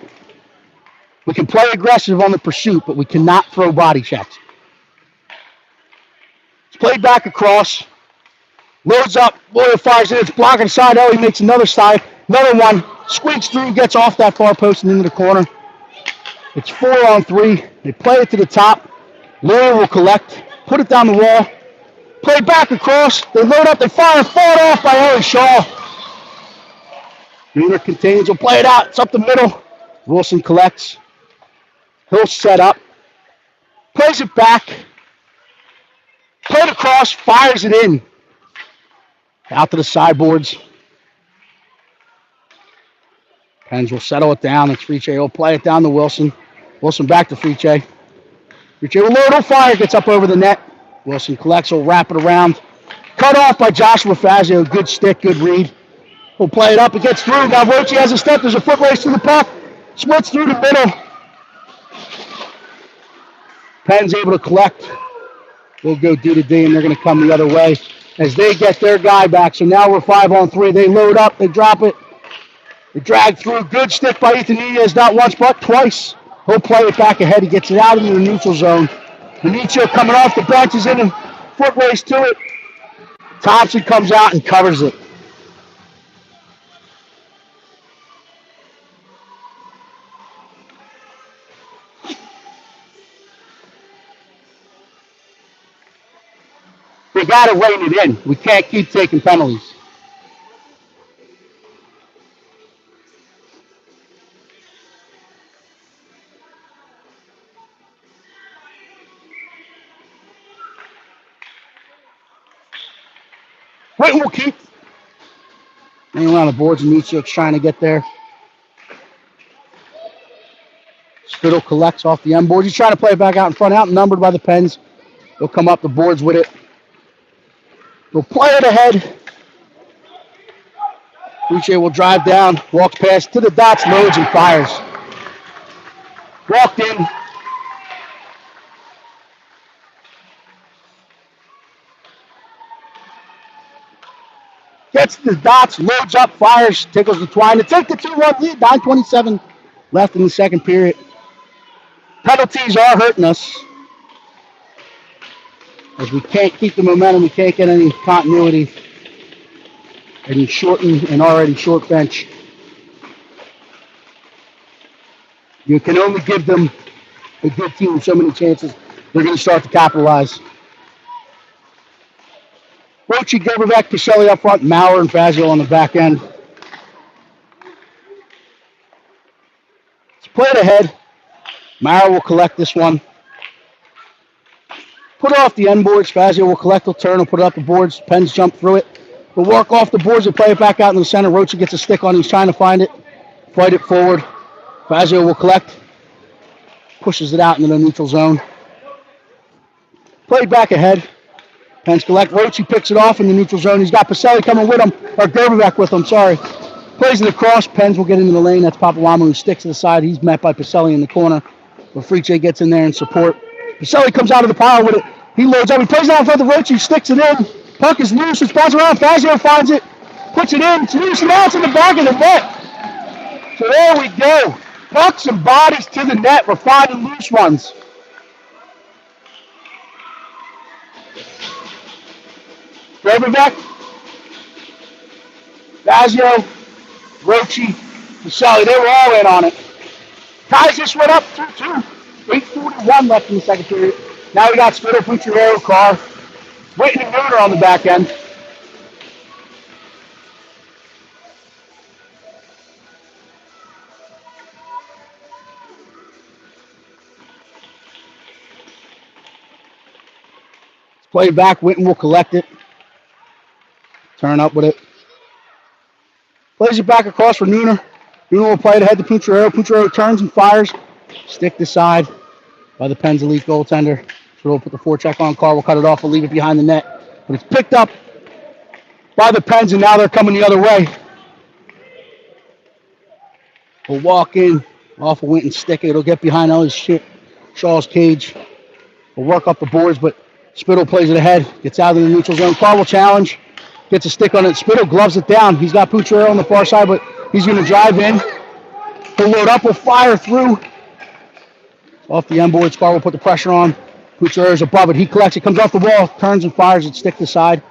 We can play aggressive on the pursuit, but we cannot throw body checks. It's played back across. Loads up. Loya fires it. It's blocking side. Ellie makes another side. Another one. Squeaks through. Gets off that far post and into the corner. It's 4-on-3. They play it to the top. Lawyer will collect, put it down the wall, play back across. They load up, they fire, and fought off by Ellie Shaw. Nooner contains, will play it out. It's up the middle. Wilson collects. He'll set up, plays it back, played across, fires it in. Out to the sideboards. Pens will settle it down. It's Friche. He'll play it down to Wilson. Wilson back to Friche. Friche will load, he'll fire, gets up over the net. Wilson collects, will wrap it around. Cut off by Joshua Fazio. Good stick, good read. He'll play it up, it gets through. Now Roche has a step, there's a foot race to the puck. Splits through the middle. Penn's able to collect. We'll go do the D, and they're going to come the other way as they get their guy back. So now we're 5-on-3. They load up, they drop it. They drag through. Good stick by Ethan Nunez, not once but twice. He'll play it back ahead. He gets it out into the neutral zone. Benicio coming off the bench is in a foot race to it. Thompson comes out and covers it. We got to rein it in. We can't keep taking penalties. Wait, we'll keep. Hanging around the boards, and Michio's trying to get there. Spittle collects off the end board. He's trying to play it back out in front, outnumbered by the Pens. They'll come up the boards with it. They'll play it ahead. Friche will drive down, walks past to the dots, loads, and fires. Walked in. Gets the dots, loads up, fires, tickles the twine to take the 2-1 lead. 9:27 left in the second period. Penalties are hurting us. As we can't keep the momentum, we can't get any continuity. And shorten an already short bench. You can only give them a good team so many chances. They're going to start to capitalize. Roche, Gerberbeck, Pacelli up front, Maurer and Fazio on the back end. Let's play it ahead. Maurer will collect this one. Put it off the end boards. Fazio will collect, he'll turn, he'll put it up the boards. Pens jump through it. We'll work off the boards and play it back out in the center. Roche gets a stick on it. He's trying to find it. Fight it forward. Fazio will collect. Pushes it out into the neutral zone. Played back ahead. Pens collect. Roche picks it off in the neutral zone. He's got Pacelli coming with him. Or Gerberbeck with him, sorry. Plays it across. Pens will get into the lane. That's Papawamo who sticks to the side. He's met by Pacelli in the corner. But Friche gets in there in support. Pacelli comes out of the pile with it. He loads up. He plays it out in front of Roche. Sticks it in. Puck is loose. It's bouncing around. Fazio finds it. Puts it in. It's loose. And now it's in the back of the net. So there we go. Pucks and bodies to the net. We're finding loose ones. Gerberbeck, Fazio, Roche, Pacelli, they were all in on it. Ties this one up 2-2. 8:41 left in the second period. Now we got Spittle, Pucciarero, Carr, Whitten and Nooner on the back end. It's played back. Whitten will collect it. Turn up with it. Plays it back across for Nooner. Nooner will play it ahead to Pucciarero. Pucciarero turns and fires. Stick to side by the Pens elite goaltender. So we'll put the forecheck on. Carr will cut it off. We'll leave it behind the net. But it's picked up by the Pens, and now they're coming the other way. We'll walk in off of Whitten, stick it. It'll get behind Shaw's cage. We'll work up the boards, but Spittle plays it ahead. Gets out of the neutral zone. Carr will challenge. Gets a stick on it. Spittle gloves it down. He's got Pucciarero on the far side, but he's going to drive in. He'll load up. Will fire through. Off the end boards. Carr will put the pressure on. Pucciarero's above it. He collects it. Comes off the wall. Turns and fires it. Stick to side.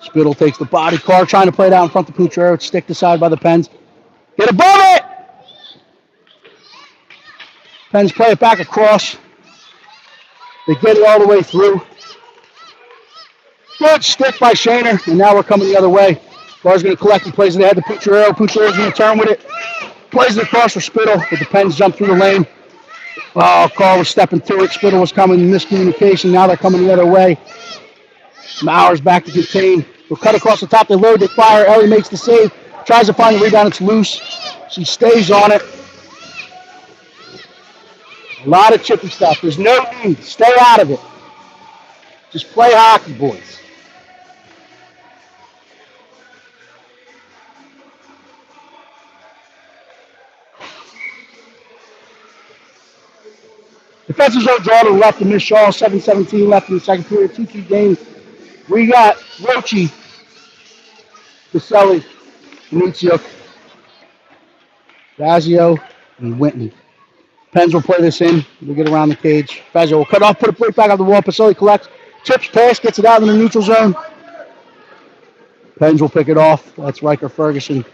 Spittle takes the body. Carr trying to play it out in front of Pucciarero. It's stick to side by the Pens. Get above it! Pens play it back across. They get it all the way through. Good stick by Shaner, and now we're coming the other way. Bar's going to collect and plays it ahead to Pucciarello. Pucciarero's going to turn with it. Plays it across for Spittle, but the Pens jump through the lane. Oh, Carl was stepping to it. Spittle was coming. Miscommunication. Now they're coming the other way. Mauer's back to contain. We'll cut across the top. They load. They fire. Ellie makes the save. Tries to find the rebound. It's loose. She stays on it. A lot of chippy stuff. There's no need. Stay out of it. Just play hockey, boys. Defensive zone draw to the left of Miss Shaw. 7:17 left in the second period. 2-2 game. We got Rochi, Pacelli, Nunziuk, Fazio, and Whitney. Pens will play this in. We'll get around the cage. Fazio will cut off, put it right back on the wall. Pacelli collects, tips, pass, gets it out in the neutral zone. Pens will pick it off. That's Riker Ferguson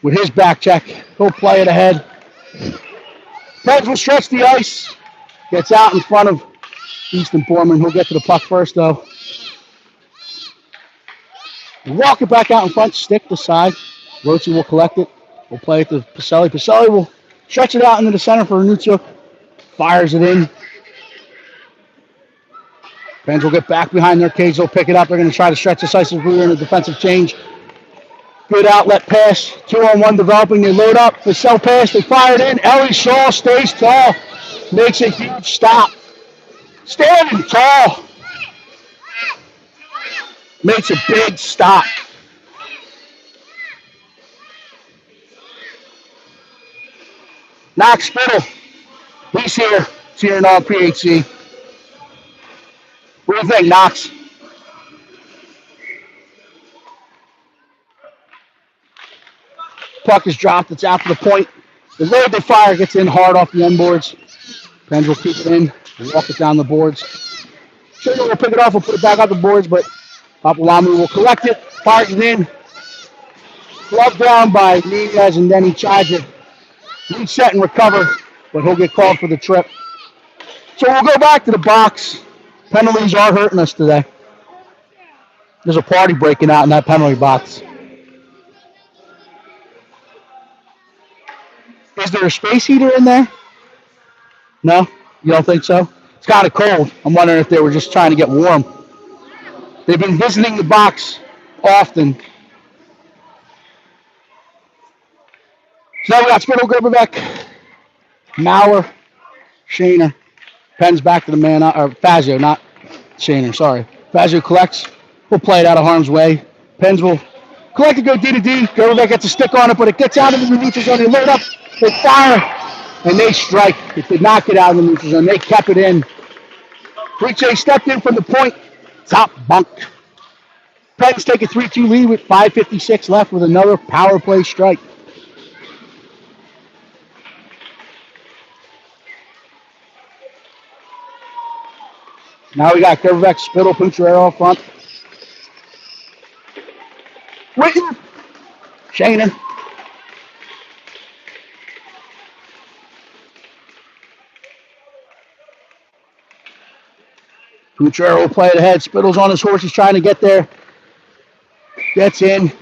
with his back check. He'll play it ahead. Pens will stretch the ice. Gets out in front of Easton Foreman. He'll get to the puck first, though. Walk it back out in front, stick the side. Rochi will collect it. We'll play it to Pacelli. Pacelli will stretch it out into the center for Nunziuk. Fires it in. Pens will get back behind their cage. They'll pick it up. They're going to try to stretch this ice as we're in a defensive change. Good outlet pass. 2-on-1 developing. They load up. The cell pass. They fire it in. Ellie Shaw stays tall. Makes a huge stop. Standing tall. Makes a big stop. Knox Spittle. He's here. Cheering on PHC. What do you think, Knox? Puck is dropped. It's after the point. The load they fire gets in hard off the end boards. Pens will keep it in. Walk it down the boards. Sugar will pick it off. We'll put it back on the boards, but Papalamu will collect it. Fires it in. Glove down by Nunez, and then he tries to reset and recover, but he'll get called for the trip. So we'll go back to the box. Penalties are hurting us today. There's a party breaking out in that penalty box. Is there a space heater in there? No? You don't think so? It's kind of cold. I'm wondering if they were just trying to get warm. They've been visiting the box often. So now we got Spittle, Gerberbeck, Mauer, Shaner. Pens back to the man, or Fazio, not Shaner, sorry. Fazio collects. We'll play it out of harm's way. Pens will collect it, go D to D. Gerberbeck gets a stick on it, but it gets out into the neutral zone. They load up, they fire, and they strike. It did not get out in the neutral zone. They kept it in. Friche stepped in from the point. Top bunked. Pens take a 3-2 lead with 5:56 left with another power play strike. Now we got Gerberbeck, Spittle, Pucciarello up front. Witten, Shaner. Pucciarello will play it ahead. Spittle's on his horse. He's trying to get there. Gets in.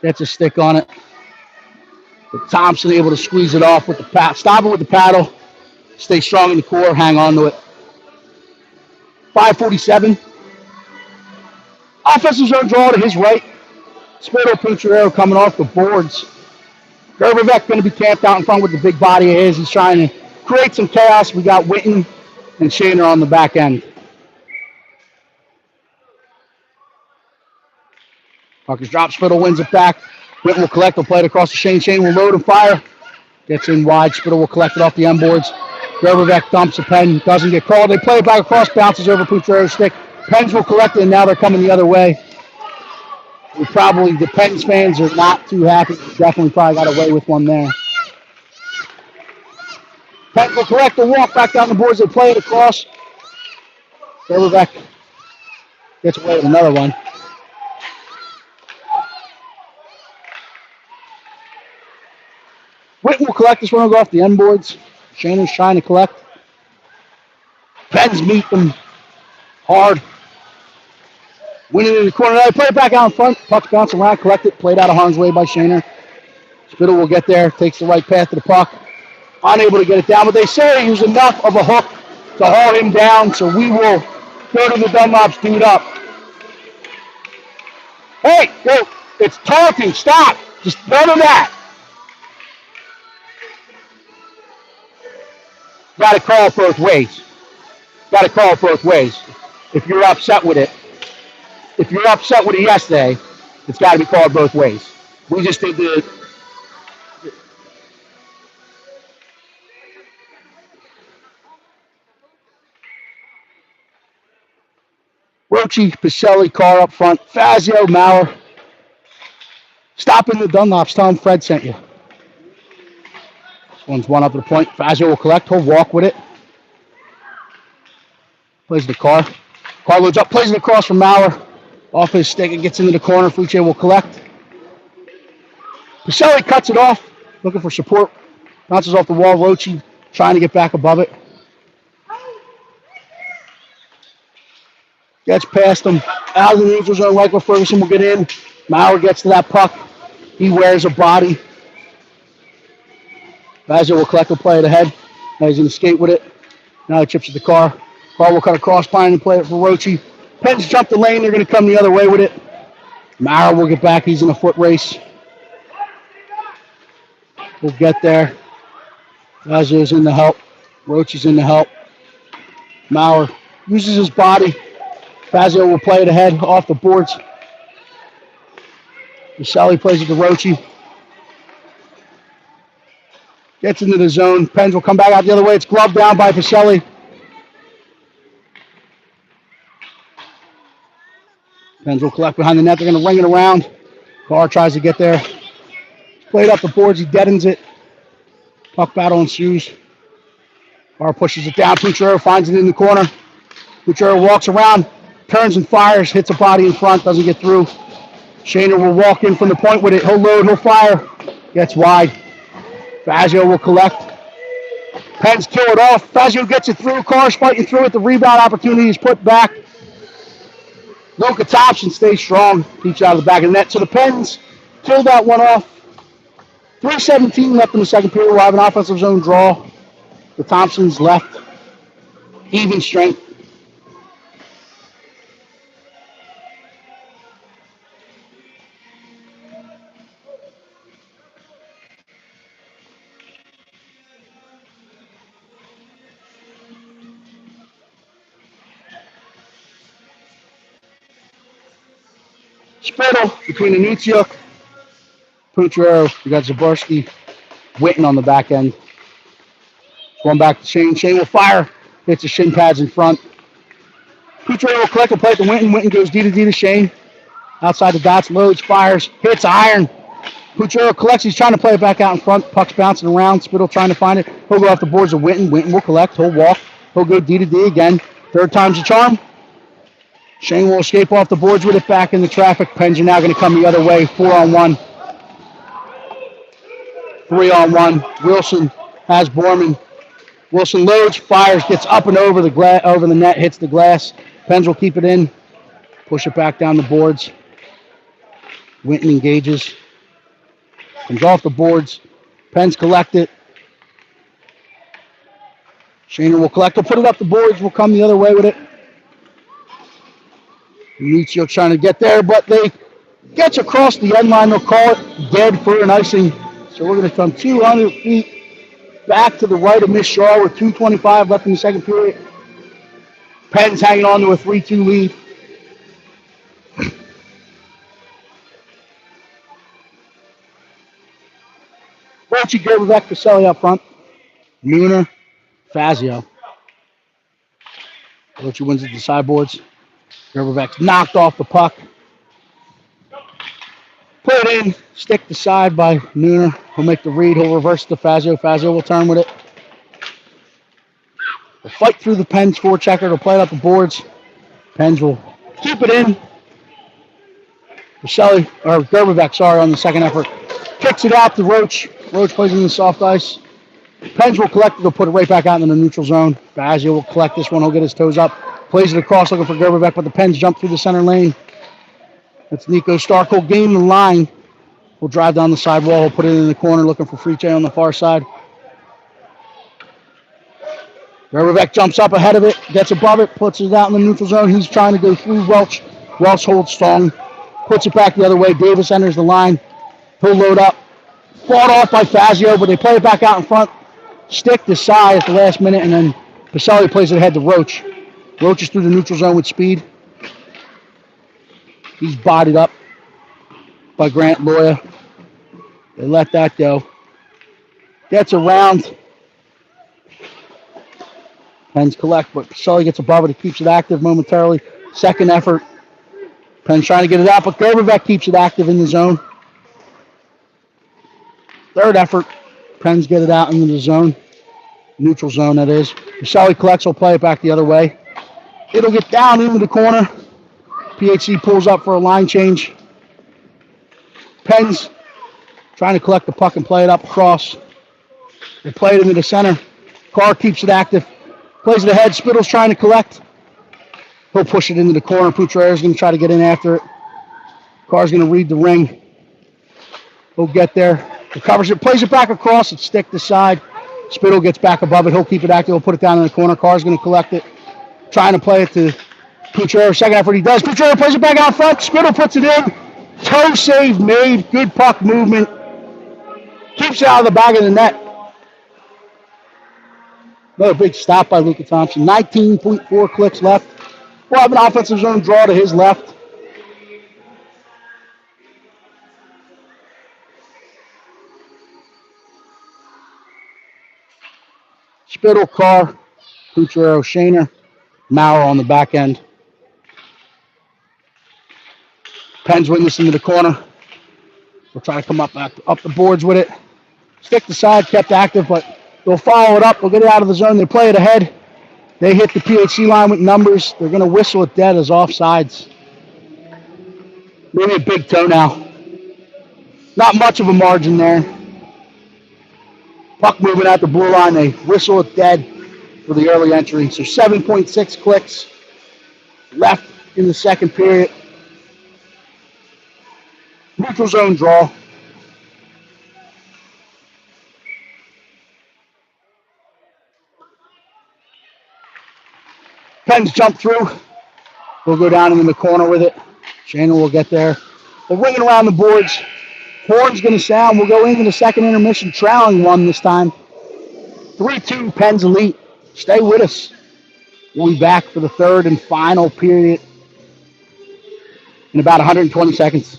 Gets a stick on it. But Thompson able to squeeze it off with the paddle. Stop it with the paddle. Stay strong in the core. Hang on to it. 5:47. Offensive zone draw to his right. Spittle, Pucciarello coming off the boards. Gerberbeck going to be camped out in front with the big body of his. He's trying to create some chaos. We got Witten and Shaner on the back end. Puckers drop. Spittle wins it back. Witten will collect. He'll play it across the Shane. Shane will load and fire. Gets in wide. Spittle will collect it off the end boards. Gerberbeck dumps a pen. Doesn't get called. They play it back across. Bounces over Pucciarello's stick. Pens will collect it, and now they're coming the other way. The Pens fans are not too happy. Definitely probably got away with one there. Pens will collect the walk back down the boards. They play it across. Gerberbeck gets away with another one. Witten will collect this one. Will go off the end boards. Shaner's trying to collect. Pens meet them hard. Winning in the corner. They play it back out in front. Puck's bouncing around, collect it. Played out of harm's way by Shaner. Spittle will get there. Takes the right path to the puck. Unable to get it down, but they say he was enough of a hook to haul him down, so we will go to the Dunlops, dude up. Hey, yo, it's taunting. Stop. Just none of that. Got to call it both ways. Got to call it both ways. If you're upset with it, yesterday, it's got to be called both ways. We just did the. Rochi, Pacelli, Carr up front. Fazio, Maurer. Stopping the Dunlops. Tell him Fred sent you. This one's one up at the point. Fazio will collect. He'll walk with it. Plays the Carr. Carr loads up. Plays it across from Maurer. Off his stick. It gets into the corner. Fluce will collect. Pacelli cuts it off. Looking for support. Bounces off the wall. Rochi trying to get back above it. Gets past him. Out of the neutral zone. Michael Ferguson will get in. Maurer gets to that puck. He wears a body. Fazio will collect. Will play it ahead. Now he's going to skate with it. Now he chips at the Carr. Carr will cut across line and play it for Rochi. Pens jump the lane. They're going to come the other way with it. Maurer will get back. He's in a foot race. We'll get there. Fazio's in the help. Rochi's in the help. Maurer uses his body. Fazio will play it ahead off the boards. Pacelli plays it to Rochi. Gets into the zone. Pens will come back out the other way. It's gloved down by Pacelli. Pens will collect behind the net. They're going to ring it around. Carr tries to get there. Played up the boards. He deadens it. Puck battle ensues. Carr pushes it down. Puchero finds it in the corner. Puchero walks around. Turns and fires. Hits a body in front. Doesn't get through. Shaner will walk in from the point with it. He'll load. He'll fire. Gets wide. Fazio will collect. Pens kill it off. Fazio gets it through. Carr's fighting through it. The rebound opportunity is put back. Luka Thompson stays strong. Keeps out of the back of the net. So the Pens kill that one off. 3:17 left in the second period. We'll have an offensive zone draw. The Thompsons left. Even strength. Spittle between Anitsiuk, Puchero. You got Zaborski, Witten on the back end. Going back to Shane. Shane will fire. Hits the shin pads in front. Puchero will collect and play to Witten. Witten goes D to Shane. Outside the dots, loads, fires, hits iron. Puchero collects. He's trying to play it back out in front. Puck's bouncing around. Spittle trying to find it. He'll go off the boards of Witten. Witten will collect. He'll walk. He'll go D to D again. Third time's the charm. Shane will escape off the boards with it back in the traffic. Pens are now going to come the other way. 4-on-1. 3-on-1. Wilson has Borman. Wilson loads, fires, gets up and over the net, hits the glass. Pens will keep it in. Push it back down the boards. Winton engages. Comes off the boards. Pens collect it. Shaner will collect. He'll put it up the boards. We'll come the other way with it. Anitsiuk trying to get there, but they gets across the end line. They'll call it dead for an icing. So we're going to come 200 feet back to the right of Miss Shaw with 2:25 left in the second period. Pens hanging on to a 3-2 lead. Rochi, Gerbeck, Pacelli up front. Nooner, Fazio. Rochi wins at the sideboards. Gerbeck's knocked off the puck. Put it in, stick the side by Nooner. He'll make the read. He'll reverse to Fazio. Fazio will turn with it. They'll fight through the Pens forechecker. They'll play it up the boards. Pens will keep it in. Gerbeck, on the second effort. Kicks it out to Roach. Roach plays in the soft ice. Pens will collect it. They'll put it right back out in the neutral zone. Fazio will collect this one. He'll get his toes up. Plays it across looking for Gerberbeck, but the Pens jump through the center lane. That's Nico Stark. He'll gain the line. We'll drive down the sidewall. He'll put it in the corner looking for Friche on the far side. Gerberbeck jumps up ahead of it, gets above it, puts it out in the neutral zone. He's trying to go through Welch. Welch holds strong, puts it back the other way. Davis enters the line. He'll load up. Fought off by Fazio, but they play it back out in front. Stick to Sai at the last minute, and then Pacelli plays it ahead to Roach. Roach is through the neutral zone with speed. He's bodied up by Grant Loya. They let that go. Gets around. Pens collect, but Pacelli gets above it. He keeps it active momentarily. Second effort. Pens trying to get it out, but Gerberbeck keeps it active in the zone. Third effort. Pens get it out into the zone. Neutral zone, that is. Pacelli collects. Will play it back the other way. It'll get down into the corner. PHC pulls up for a line change. Pens trying to collect the puck and play it up across. They play it into the center. Carr keeps it active. Plays it ahead. Spittle's trying to collect. He'll push it into the corner. Poutrera's going to try to get in after it. Carr's going to read the ring. He'll get there. Recovers it. Plays it back across. It's stick to side. Spittle gets back above it. He'll keep it active. He'll put it down in the corner. Carr's going to collect it. Trying to play it to Poutrera. Second effort he does. Poutrera plays it back out front. Spittle puts it in. Toe save made. Good puck movement. Keeps it out of the back of the net. Another big stop by Luka Thompson. 19.4 clicks left. We'll have an offensive zone draw to his left. Spittle, Carr, Poutrero, Shaner, Maurer on the back end. Pens win this into the corner. We'll try to come up the boards with it. Stick to side, kept active, but they'll follow it up. They'll get it out of the zone. They play it ahead. They hit the PHC line with numbers. They're going to whistle it dead as offsides. Maybe a big toe now. Not much of a margin there. Puck moving at the blue line. They whistle it dead for the early entry. So 7.6 clicks left in the second period. Neutral zone draw. Pens jump through. We'll go down in the corner with it. Shana will get there. They're ringing around the boards. Horn's going to sound. We'll go into the second intermission, trailing one this time. 3-2 Pens Elite. Stay with us. We'll be back for the third and final period in about 120 seconds.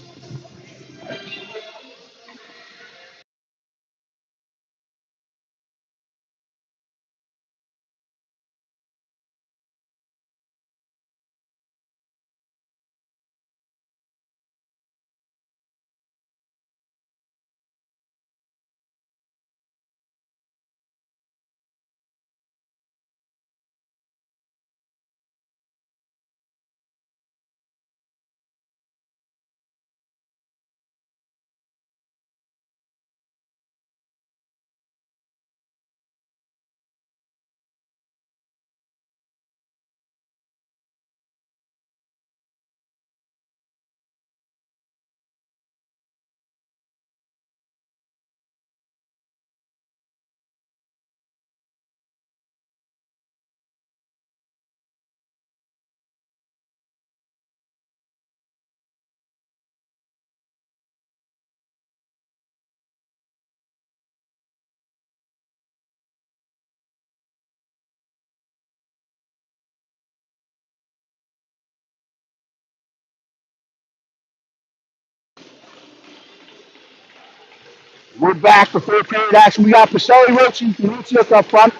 We're back for third period action. We got Pacelli, Rochi, and Luciuk up front.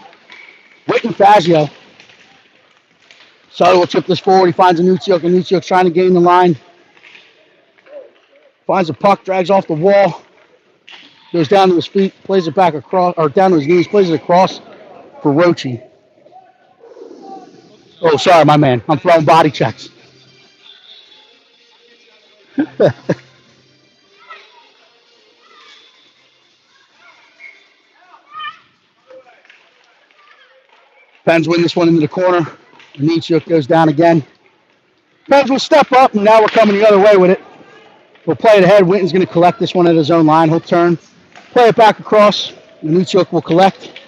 Witt and Fazio. Sully will chip this forward. He finds a Nuciuk, and Nuciuk's trying to gain the line. Finds a puck, drags off the wall. Goes down to his feet, plays it back across, or down to his knees, plays it across for Rochi. Oh, sorry, my man. I'm throwing body checks. Pens win this one into the corner. Anichuk goes down again. Pens will step up, and now we're coming the other way with it. We'll play it ahead. Winton's going to collect this one at his own line. He'll turn, play it back across. Anichuk will collect.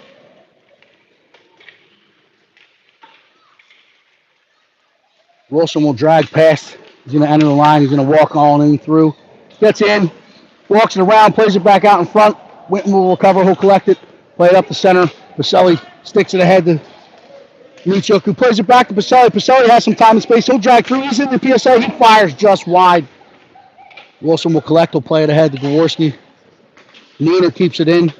Wilson will drag past. He's going to enter the line. He's going to walk all in through. Gets in, walks it around, plays it back out in front. Winton will recover. He'll collect it. Play it up the center. Pacelli sticks it ahead to Anichuk, who plays it back to Pacelli. Pacelli has some time and space. He'll drag through. He's in the PSA. He fires just wide. Wilson will collect. He'll play it ahead to Gaworski. Neener keeps it in.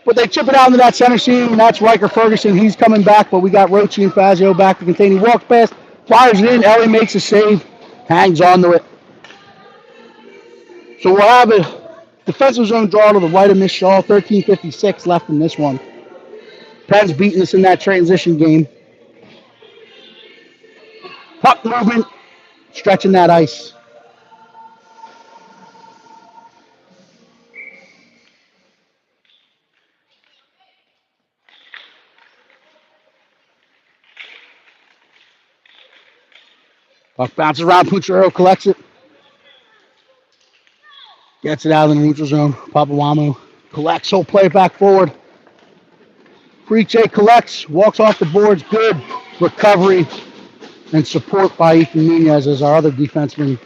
But they chip it out into that center seam, and that's Riker Ferguson. He's coming back, but we got Rochi and Fazio back to contain. He walks past, fires it in. Ellie makes a save, hangs on to it. So we'll have a defensive zone draw to the right of Miss Shaw. 13:56 left in this one. Penn's beating us in that transition game. Puck movement, stretching that ice. Puck bounces around. Pucciarello collects it. Gets it out of the neutral zone. Papawamu collects. He'll play it back forward. Friche collects. Walks off the boards. Good recovery and support by Ethan Nunez as our other defenseman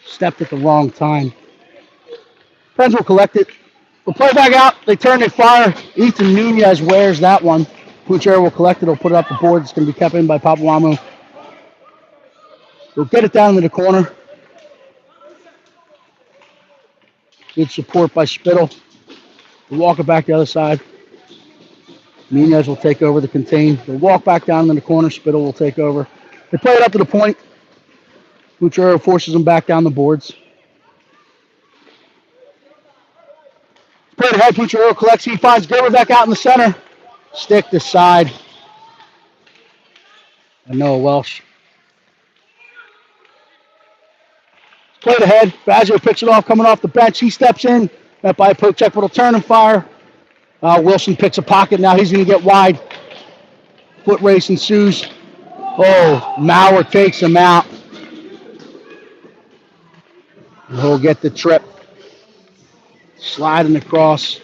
stepped at the wrong time. Pens will collect it. We'll play back out. They turn, they fire. Ethan Nunez wears that one. Pucciarello will collect it. He'll put it up the board. It's going to be kept in by Papawamu. He'll get it down into the corner. Good support by Spittle. We'll walk it back the other side. Nunez will take over the contain. They'll walk back down in the corner. Spittle will take over. They play it up to the point. Pucciarello forces them back down the boards. Play it ahead. Pucciarello collects. He finds Gerber back out in the center. Stick this side. And Noah Welsh. Play it ahead. Fazio picks it off, coming off the bench. He steps in. Met by a poke check, but he'll turn and fire. Wilson picks a pocket. Now he's going to get wide. Foot race ensues. Oh, Maurer takes him out. And he'll get the trip. Sliding across.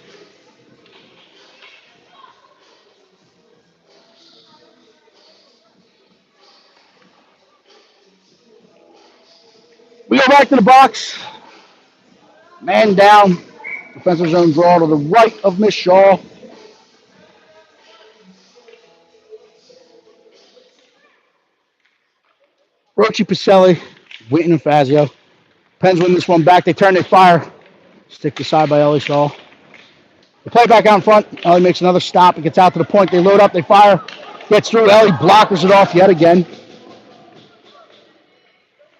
We go back to the box. Man down. Defensive zone draw to the right of Miss Shaw. Rochi, Pacelli, Winton, and Fazio. Pens win this one back. They turn, they fire. Stick aside by Ellie Shaw. They play back out in front. Ellie makes another stop. It gets out to the point. They load up. They fire. Gets through. Ellie blockers it off yet again.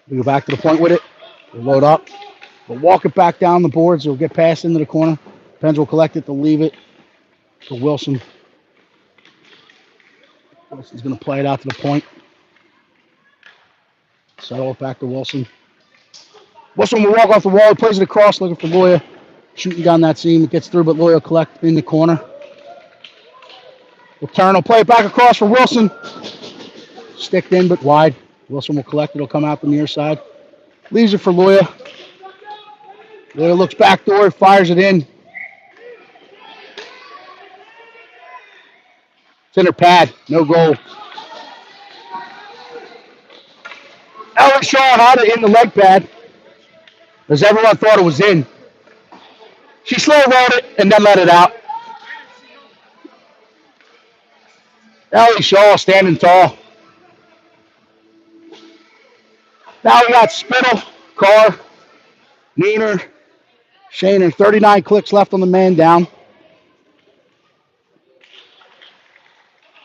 We go back to the point with it. We'll load up. We'll walk it back down the boards. It'll get passed into the corner. Pens will collect it. They'll leave it to Wilson. Wilson's going to play it out to the point. Settle it back to Wilson. Wilson will walk off the wall. He plays it across looking for Loya. Shooting down that seam. It gets through, but Loya will collect in the corner. We'll turn. He'll play it back across for Wilson. Sticked in, but wide. Wilson will collect it. It'll come out the near side. Leaves it for Loya. Loya looks back door, fires it in. Center pad, no goal. Ellie Shaw had it in the leg pad, as everyone thought it was in. She slow rolled it and then let it out. Ellie Shaw standing tall. Now we got Spittle, Carr, Neener, Shaner. 39 clicks left on the man down.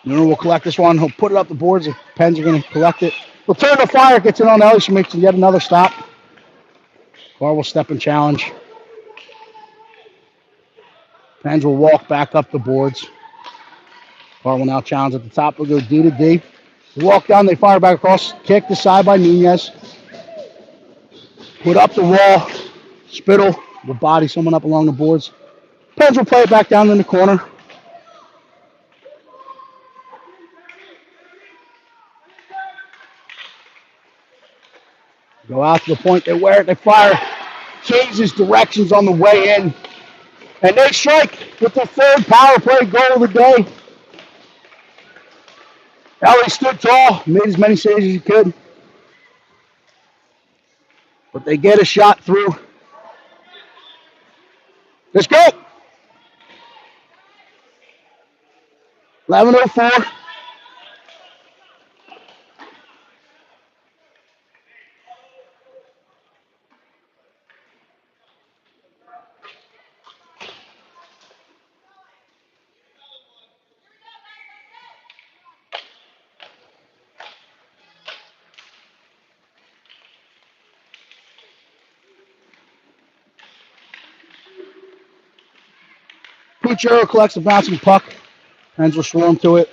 Neener will collect this one. He'll put it up the boards. The Pens are going to collect it. He'll turn the fire. Gets in on Ellie. She makes yet another stop. Carr will step and challenge. Pens will walk back up the boards. Carr will now challenge at the top. We'll go D to D. They walk down. They fire back across. Kick the side by Nunez. Put up the wall. Spittle will body someone up along the boards. Pens will play it back down in the corner. Go out to the point, they wear it, they fire. Changes directions on the way in. And they strike with the third power play goal of the day. Ellie stood tall, made as many saves as he could. But they get a shot through. Let's go. 11:04. Puchero collects the bouncing puck. Pens will swarm to it.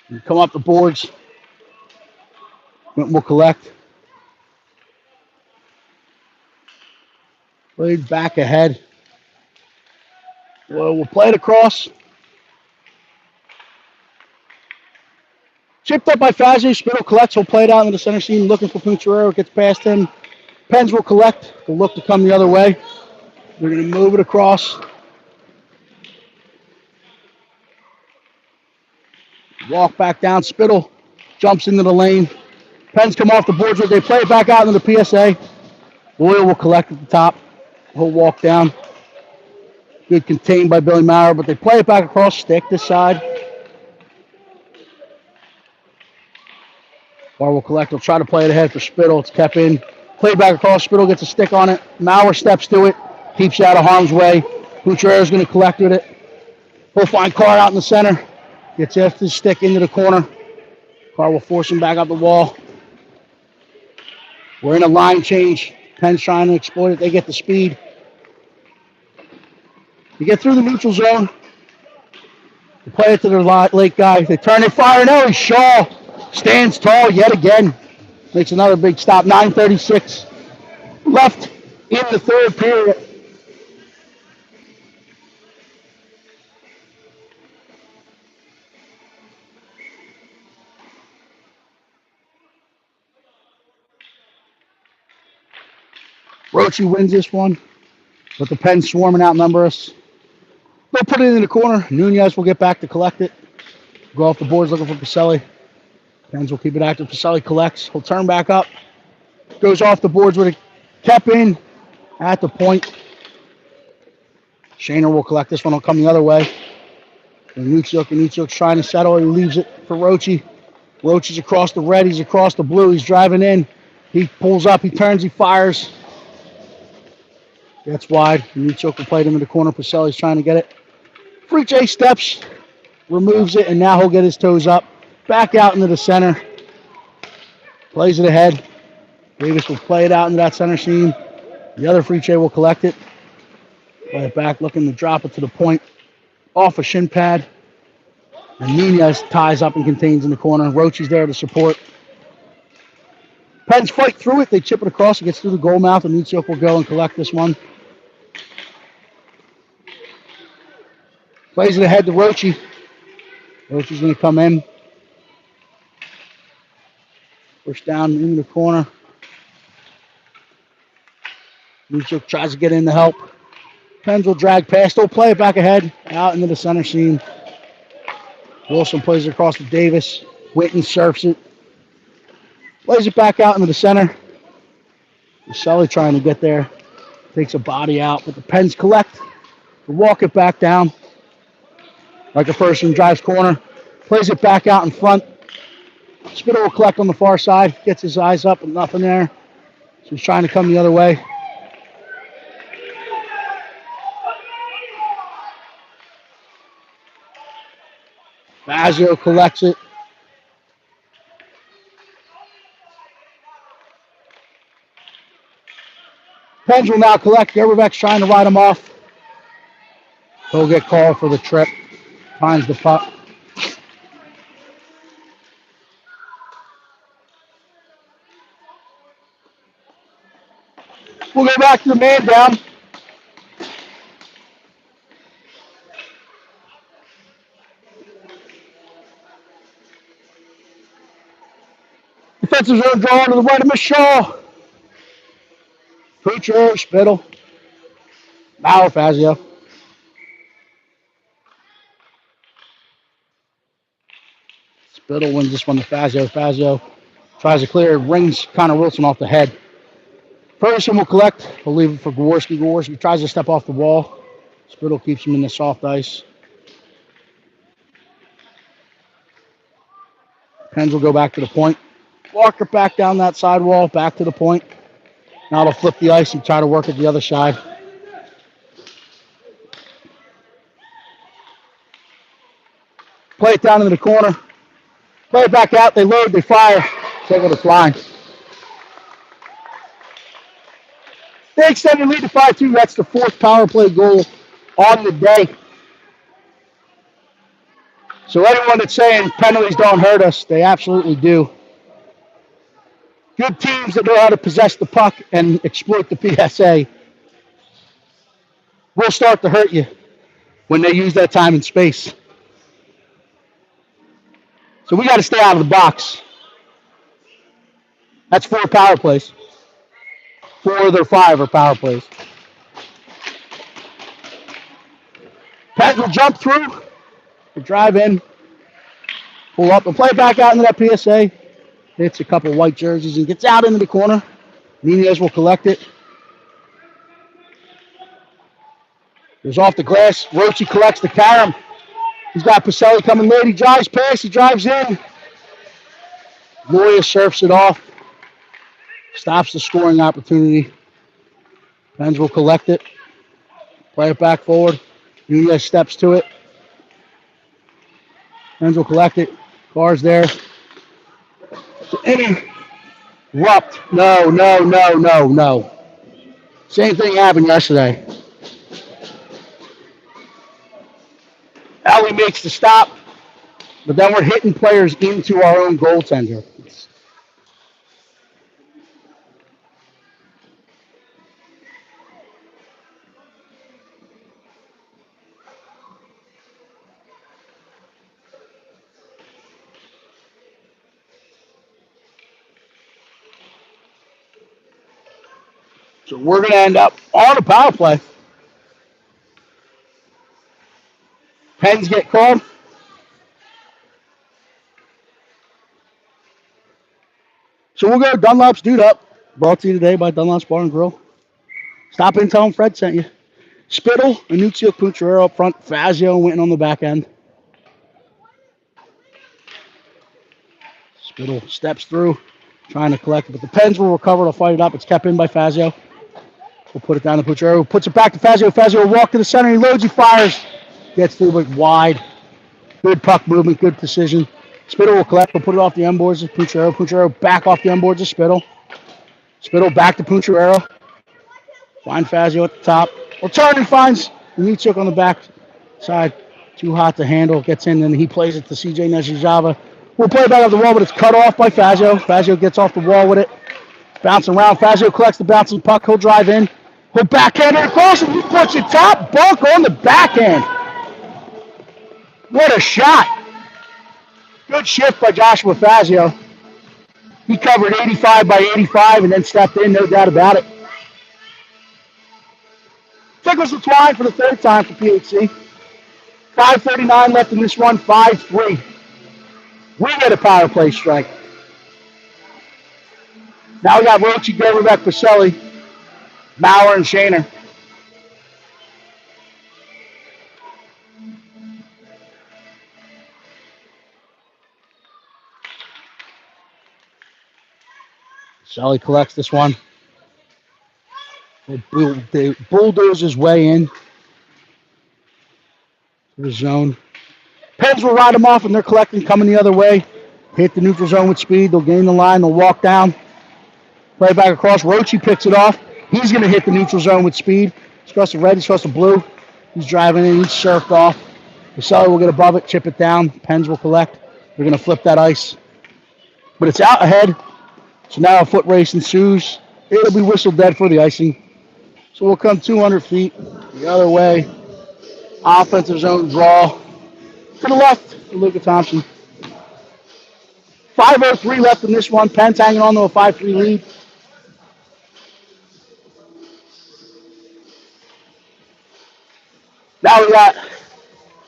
And come up the boards. Will collect. Played back ahead. Well, we'll play it across. Chipped up by Fazio. Spittle collects. He'll play it out into the center seam looking for Puchero. Gets past him. Pens will collect. They'll look to come the other way. They're going to move it across. Walk back down. Spittle jumps into the lane. Pens come off the boards. They play it back out into the PSA. Boyle will collect at the top. He'll walk down. Good contained by Billy Maurer, but they play it back across stick this side. Bar will collect. He'll try to play it ahead for Spittle. It's kept in. Play back across. Spittle gets a stick on it. Maurer steps to it. Keeps you out of harm's way. Puchero's going to collect with it. He'll find Carr out in the center. Gets after the stick into the corner. Carr will force him back up the wall. We're in a line change. Penn's trying to exploit it. They get the speed. You get through the neutral zone. They play it to their late guy. They turn and fire. No, Shaw stands tall yet again. Makes another big stop. 9:36 left in the third period. Roche wins this one, but the Pens swarm and outnumber us. They'll put it in the corner. Nunez will get back to collect it. Go off the boards looking for Pacelli. Pens will keep it active. Pacelli collects. He'll turn back up. Goes off the boards with it. Kept in at the point. Shaner will collect this one. Will come the other way. And Nuchuk's trying to settle. He leaves it for Roche. Roche is across the red. He's across the blue. He's driving in. He pulls up. He turns. He fires. Gets wide. Nuchuk will play it into the corner. Pacelli's trying to get it. Free J steps. Removes it. And now he'll get his toes up. Back out into the center. Plays it ahead. Davis will play it out into that center seam. The other Free J will collect it. Play it back, looking to drop it to the point. Off a shin pad. And Nunez ties up and contains in the corner. Roche's there to support. Pens fight through it. They chip it across. It gets through the goal mouth. And Nuchuk will go and collect this one. Plays it ahead to Roche. Roche's going to come in. Push down into the corner. Nuchuk tries to get in to help. Pens will drag past. They'll play it back ahead. Out into the center seam. Wilson plays it across to Davis. Whitten surfs it. Plays it back out into the center. Sully trying to get there. Takes a body out, but the Pens collect. They walk it back down. Like a person drives corner. Plays it back out in front. Spittle will collect on the far side. Gets his eyes up, but nothing there. So he's trying to come the other way. Fazio collects it. Pens will now collect. Gerberbeck's trying to ride him off. He'll get called for the trip. Finds the puck. We'll go back to the man down. Defensive zone draw to the right of Shaw. Puccio, Spittle, Mauer, Fazio. Spittle wins this one to Fazio. Fazio tries to clear, rings Connor Wilson off the head. Ferguson will collect. He'll leave it for Gaworski. Gaworski tries to step off the wall. Spittle keeps him in the soft ice. Pens will go back to the point. Walker back down that side wall, back to the point. Now they'll flip the ice and try to work it the other side. Play it down into the corner. Play it back out. They load, they fire. Take it to flying. They extend the lead to 5-2. That's the fourth power play goal on the day. So anyone that's saying penalties don't hurt us, they absolutely do. Good teams that know how to possess the puck and exploit the PSA will start to hurt you when they use that time and space. So we got to stay out of the box. That's 4 power plays. 4 of their 5 are power plays. Pens will jump through, drive in, pull up, and play back out into that PSA. Hits a couple white jerseys and gets out into the corner. Nunez will collect it. Goes off the glass. Rochi collects the carom. He's got Pacelli coming late. He drives past. He drives in. Loya surfs it off. Stops the scoring opportunity. Pens will collect it. Play it back forward. Nunez steps to it. Pens will collect it. Car's there. Interrupt. No. Same thing happened yesterday. Ellie makes the stop, but then we're hitting players into our own goaltender. So we're going to end up on a power play. Pens get called. So we'll go Dunlop's Dude Up. Brought to you today by Dunlop's Bar and Grill. Stop in and tell them Fred sent you. Spittle, Anuncio, Cucciarero up front. Fazio went on the back end. Spittle steps through, trying to collect it, but the Pens will recover. They'll fight it up. It's kept in by Fazio. We'll put it down to Cucciarero. Puts it back to Fazio. Fazio will walk to the center. He loads. He fires. Gets through, but wide. Good puck movement. Good precision. Spittle will collect. We'll put it off the end boards of Cucciarero. Cucciarero back off the end boards of Spittle. Spittle back to Cucciarero. Find Fazio at the top. Will turn and finds Nichuk on the back side. Too hot to handle. Gets in, and he plays it to CJ Nezhijava. We'll play it back off the wall, but it's cut off by Fazio. Fazio gets off the wall with it. Bouncing around. Fazio collects the bouncing puck. He'll drive in. He'll backhand it across, and he puts it top bunk on the backhand. What a shot. Good shift by Joshua Fazio. He covered 85 by 85 and then stepped in, no doubt about it. Tickles the twine for the third time for PHC. 5:39 left in this one, 5-3. We get a power play strike. Now we got Rochi, Gerberbeck, Pacelli, Mauer, and Shaner. Pacelli collects this one. They bulldoze his way in to the zone. Pens will ride him off, and they're collecting, coming the other way. Hit the neutral zone with speed. They'll gain the line. They'll walk down. Play back across. Rochi picks it off. He's going to hit the neutral zone with speed. He's across the red. He's across the blue. He's driving in. He's surfed off. Pacelli will get above it, chip it down. Pens will collect. They're going to flip that ice. But it's out ahead. So now a foot race ensues. It'll be whistled dead for the icing. So we'll come 200 feet the other way. Offensive zone draw. To the left for Luka Thompson. 5:03 left in this one. Pens hanging on to a 5-3 lead. Now we got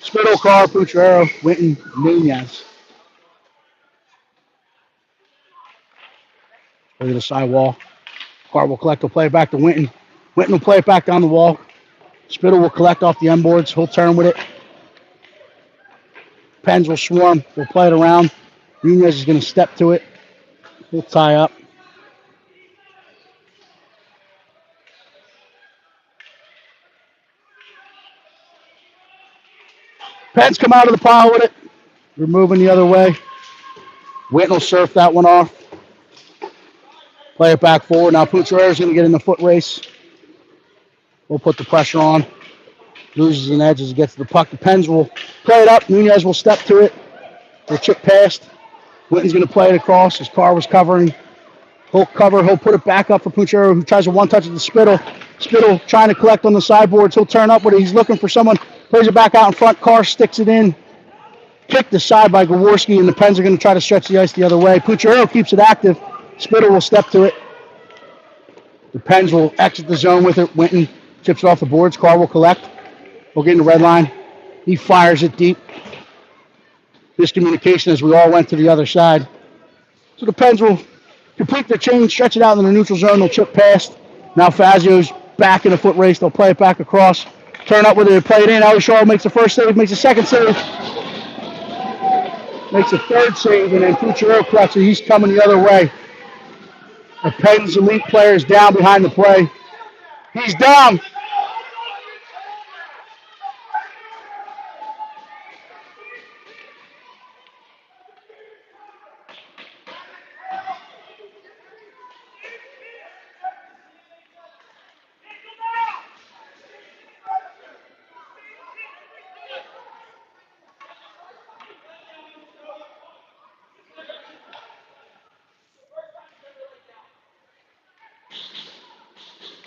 Spittle, Carr, Pucciarello, Winton, Nunez. Look at the sidewall. Carr will collect, will play it back to Winton. Winton will play it back down the wall. Spittle will collect off the end boards. He'll turn with it. Pens will swarm. We'll play it around. Nunez is going to step to it. He'll tie up. Pens come out of the pile with it. We're moving the other way. Winton will surf that one off. Play it back forward. Now Pucciarello's going to get in the foot race. We'll put the pressure on. Loses an edge as he gets to the puck. The Pens will play it up. Nunez will step to it. We'll chip past. Winton's going to play it across. His car was covering. He'll cover. He'll put it back up for Pucciarello, who tries a one-touch at the Spittle. Spittle trying to collect on the sideboards. He'll turn up with it. He's looking for someone. Plays it back out in front. Carr sticks it in. Kicked aside by Gaworski, and the Pens are going to try to stretch the ice the other way. Pucciarello keeps it active. Spittle will step to it. The Pens will exit the zone with it. Winton chips it off the boards. Carr will collect. We'll get in the red line. He fires it deep. Miscommunication as we all went to the other side. So the Pens will complete their change, stretch it out in the neutral zone. They'll chip past. Now Fazio's back in the foot race. They'll play it back across. Turn up with it, play it in. Ellie Shaw makes the first save, makes the second save. Makes a third save, and then Pucciarello collects it. He's coming the other way. The Pens elite player is down behind the play. He's down.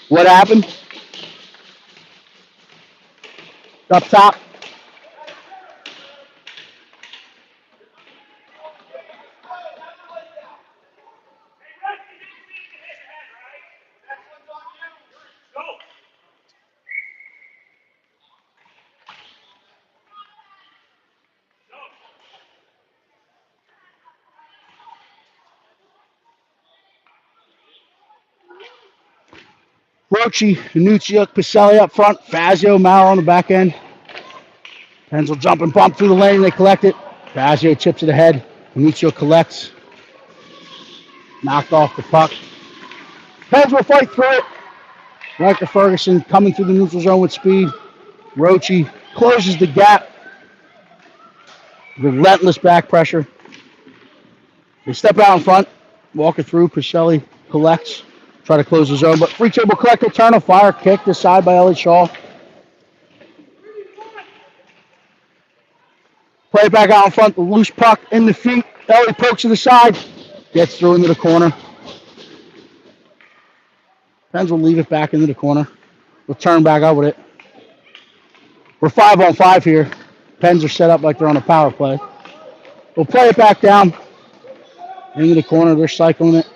What happened? Up top. Rochi, Nucciuk, Pacelli up front, Fazio, Maurer on the back end. Pens will jump and bump through the lane. They collect it. Fazio chips it ahead. Nucciuk collects. Knocked off the puck. Pens will fight through it. Riker Ferguson coming through the neutral zone with speed. Rochi closes the gap. Relentless back pressure. They step out in front. Walk it through. Pacelli collects. Try to close the zone, but free table collect, will turn a fire kick aside by Ellie Shaw. Play it back out in front, the loose puck in the feet. Ellie pokes to the side, gets through into the corner. Pens will leave it back into the corner. We'll turn back out with it. We're 5-on-5 here. Pens are set up like they're on a power play. We'll play it back down into the corner. They're cycling it.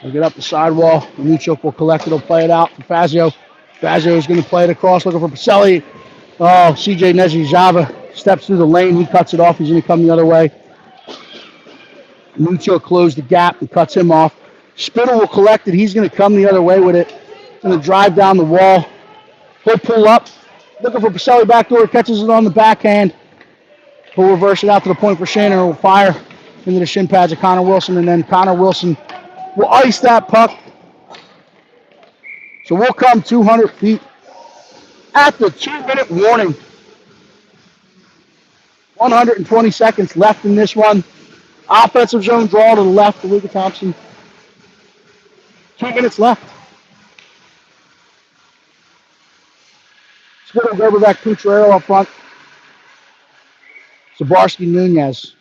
We'll get up the sidewall. Nucciuk will collect it. He'll play it out for Fazio. Fazio is going to play it across, looking for Pacelli. Oh, CJ Nezhi-Java steps through the lane. He cuts it off. He's going to come the other way. Nucciuk closed the gap and cuts him off. Spittle will collect it. He's going to come the other way with it. Going to drive down the wall. He'll pull up. Looking for Pacelli backdoor. Catches it on the backhand. He'll reverse it out to the point for Shannon. He'll fire into the shin pads of Connor Wilson. And then Connor Wilson will ice that puck. So we'll come 200 feet at the 2-minute warning. 120 seconds left in this one. Offensive zone draw to the left of Luka Thompson. 2 minutes left. Spittle, Gerberbeck, Pucciarello up front. Zabarski, Nunez.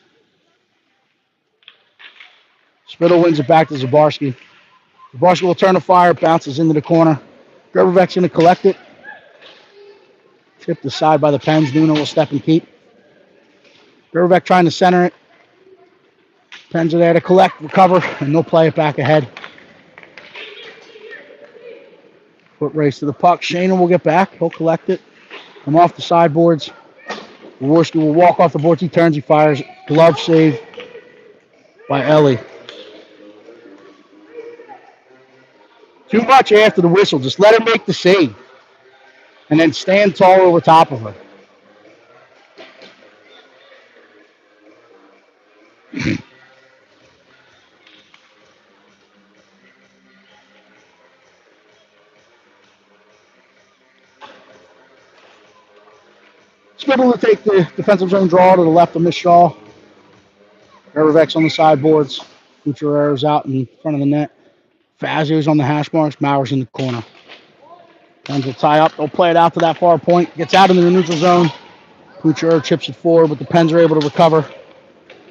Spittle wins it back to Zabarski. Zabarski will turn the fire, bounces into the corner. Gerberbeck's going to collect it. Tipped aside by the Pens. Nuno will step and keep. Gerberbeck trying to center it. Pens are there to collect, recover, and they'll play it back ahead. Foot race to the puck. Shana will get back. He'll collect it. Come off the sideboards. Jaworski will walk off the boards. He turns. He fires. Glove save by Ellie. Too much after the whistle. Just let her make the save. And then stand tall over top of her. Spittle to take the defensive zone draw to the left of Miss Shaw. Gervek's on the sideboards. Gutierrezo's out in front of the net. Fazio's on the hash marks. Mauer's in the corner. Pens will tie up. They'll play it out to that far point. Gets out into the neutral zone. Gutierrez chips it forward, but the Pens are able to recover.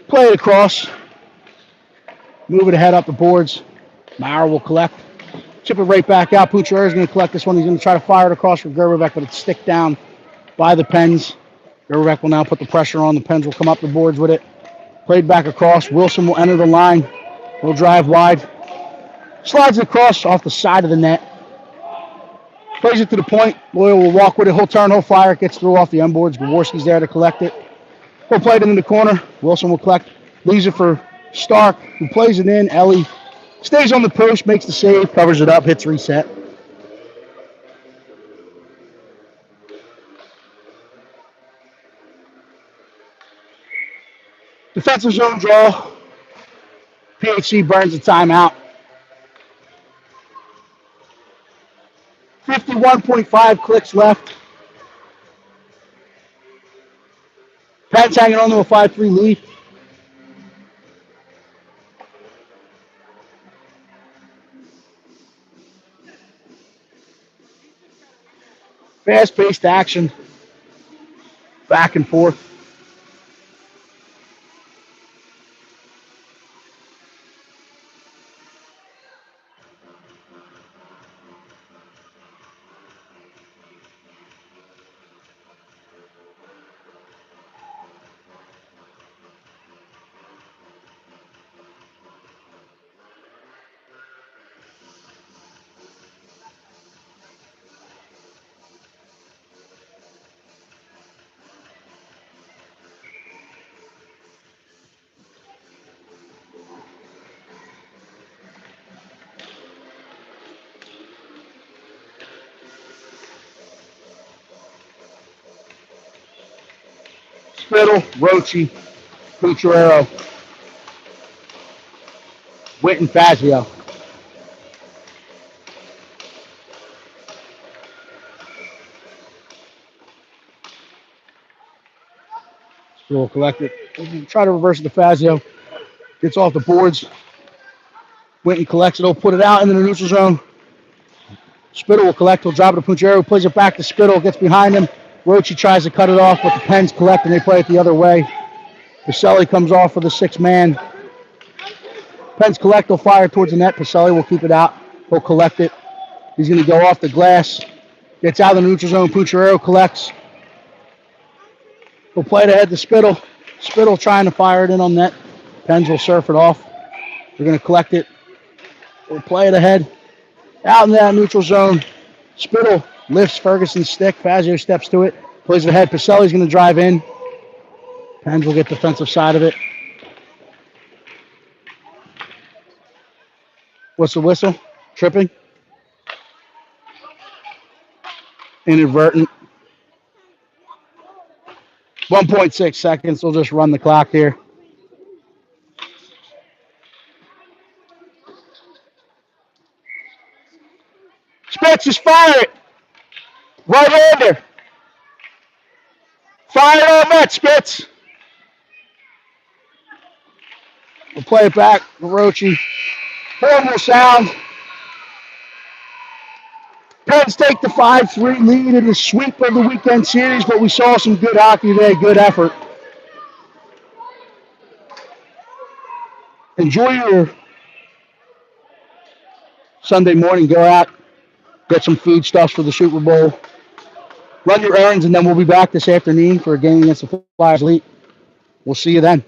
Play it across. Move it ahead up the boards. Mauer will collect. Chip it right back out. Gutierrez is going to collect this one. He's going to try to fire it across for Gervek, but it's stick down by the Pens. Gervek will now put the pressure on. The Pens will come up the boards with it. Played back across. Wilson will enter the line. He'll drive wide. Slides it across off the side of the net. Plays it to the point. Loyal will walk with it. He'll turn. He'll fire. It gets through off the end boards. Jaworski's there to collect it. He'll play it in the corner. Wilson will collect. Leaves it for Stark, who plays it in. Ellie stays on the post, makes the save, covers it up, hits reset. Defensive zone draw. PHC burns a timeout. 51.5 clicks left. Pens hanging on to a 5-3 lead. Fast-paced action. Back and forth. Spittle, Rochi, Cucharero, Witt, and Fazio. Spittle will collect it. Try to reverse it to Fazio. Gets off the boards. Winton collects it. He'll put it out into the neutral zone. Spittle will collect. He'll drop it to Pucciero. Plays it back to Spittle. Gets behind him. Rochi tries to cut it off, but the Pens collect and they play it the other way. Pacelli comes off for the 6-man. Pens collect. He'll fire towards the net. Pacelli will keep it out. He'll collect it. He's going to go off the glass. Gets out of the neutral zone. Pucciero collects. He'll play it ahead to Spittle. Spittle trying to fire it in on net. Pens will surf it off. They're going to collect it. We'll play it ahead. Out in that neutral zone. Spittle lifts Ferguson's stick. Fazio steps to it. Plays it ahead. Pacelli's going to drive in. Pens will get defensive side of it. What's the whistle? Tripping? Inadvertent. 1.6 seconds. We'll just run the clock here. Spitz, just fire it. Right-hander. Fire it on that, Spitz. We'll play it back. Rochi. Horrible sound. Pens take the 5-3 lead in the sweep of the weekend series, but we saw some good hockey today, good effort. Enjoy your Sunday morning. Go out, get some foodstuffs for the Super Bowl. Run your errands, and then we'll be back this afternoon for a game against the Flyers Elite. We'll see you then.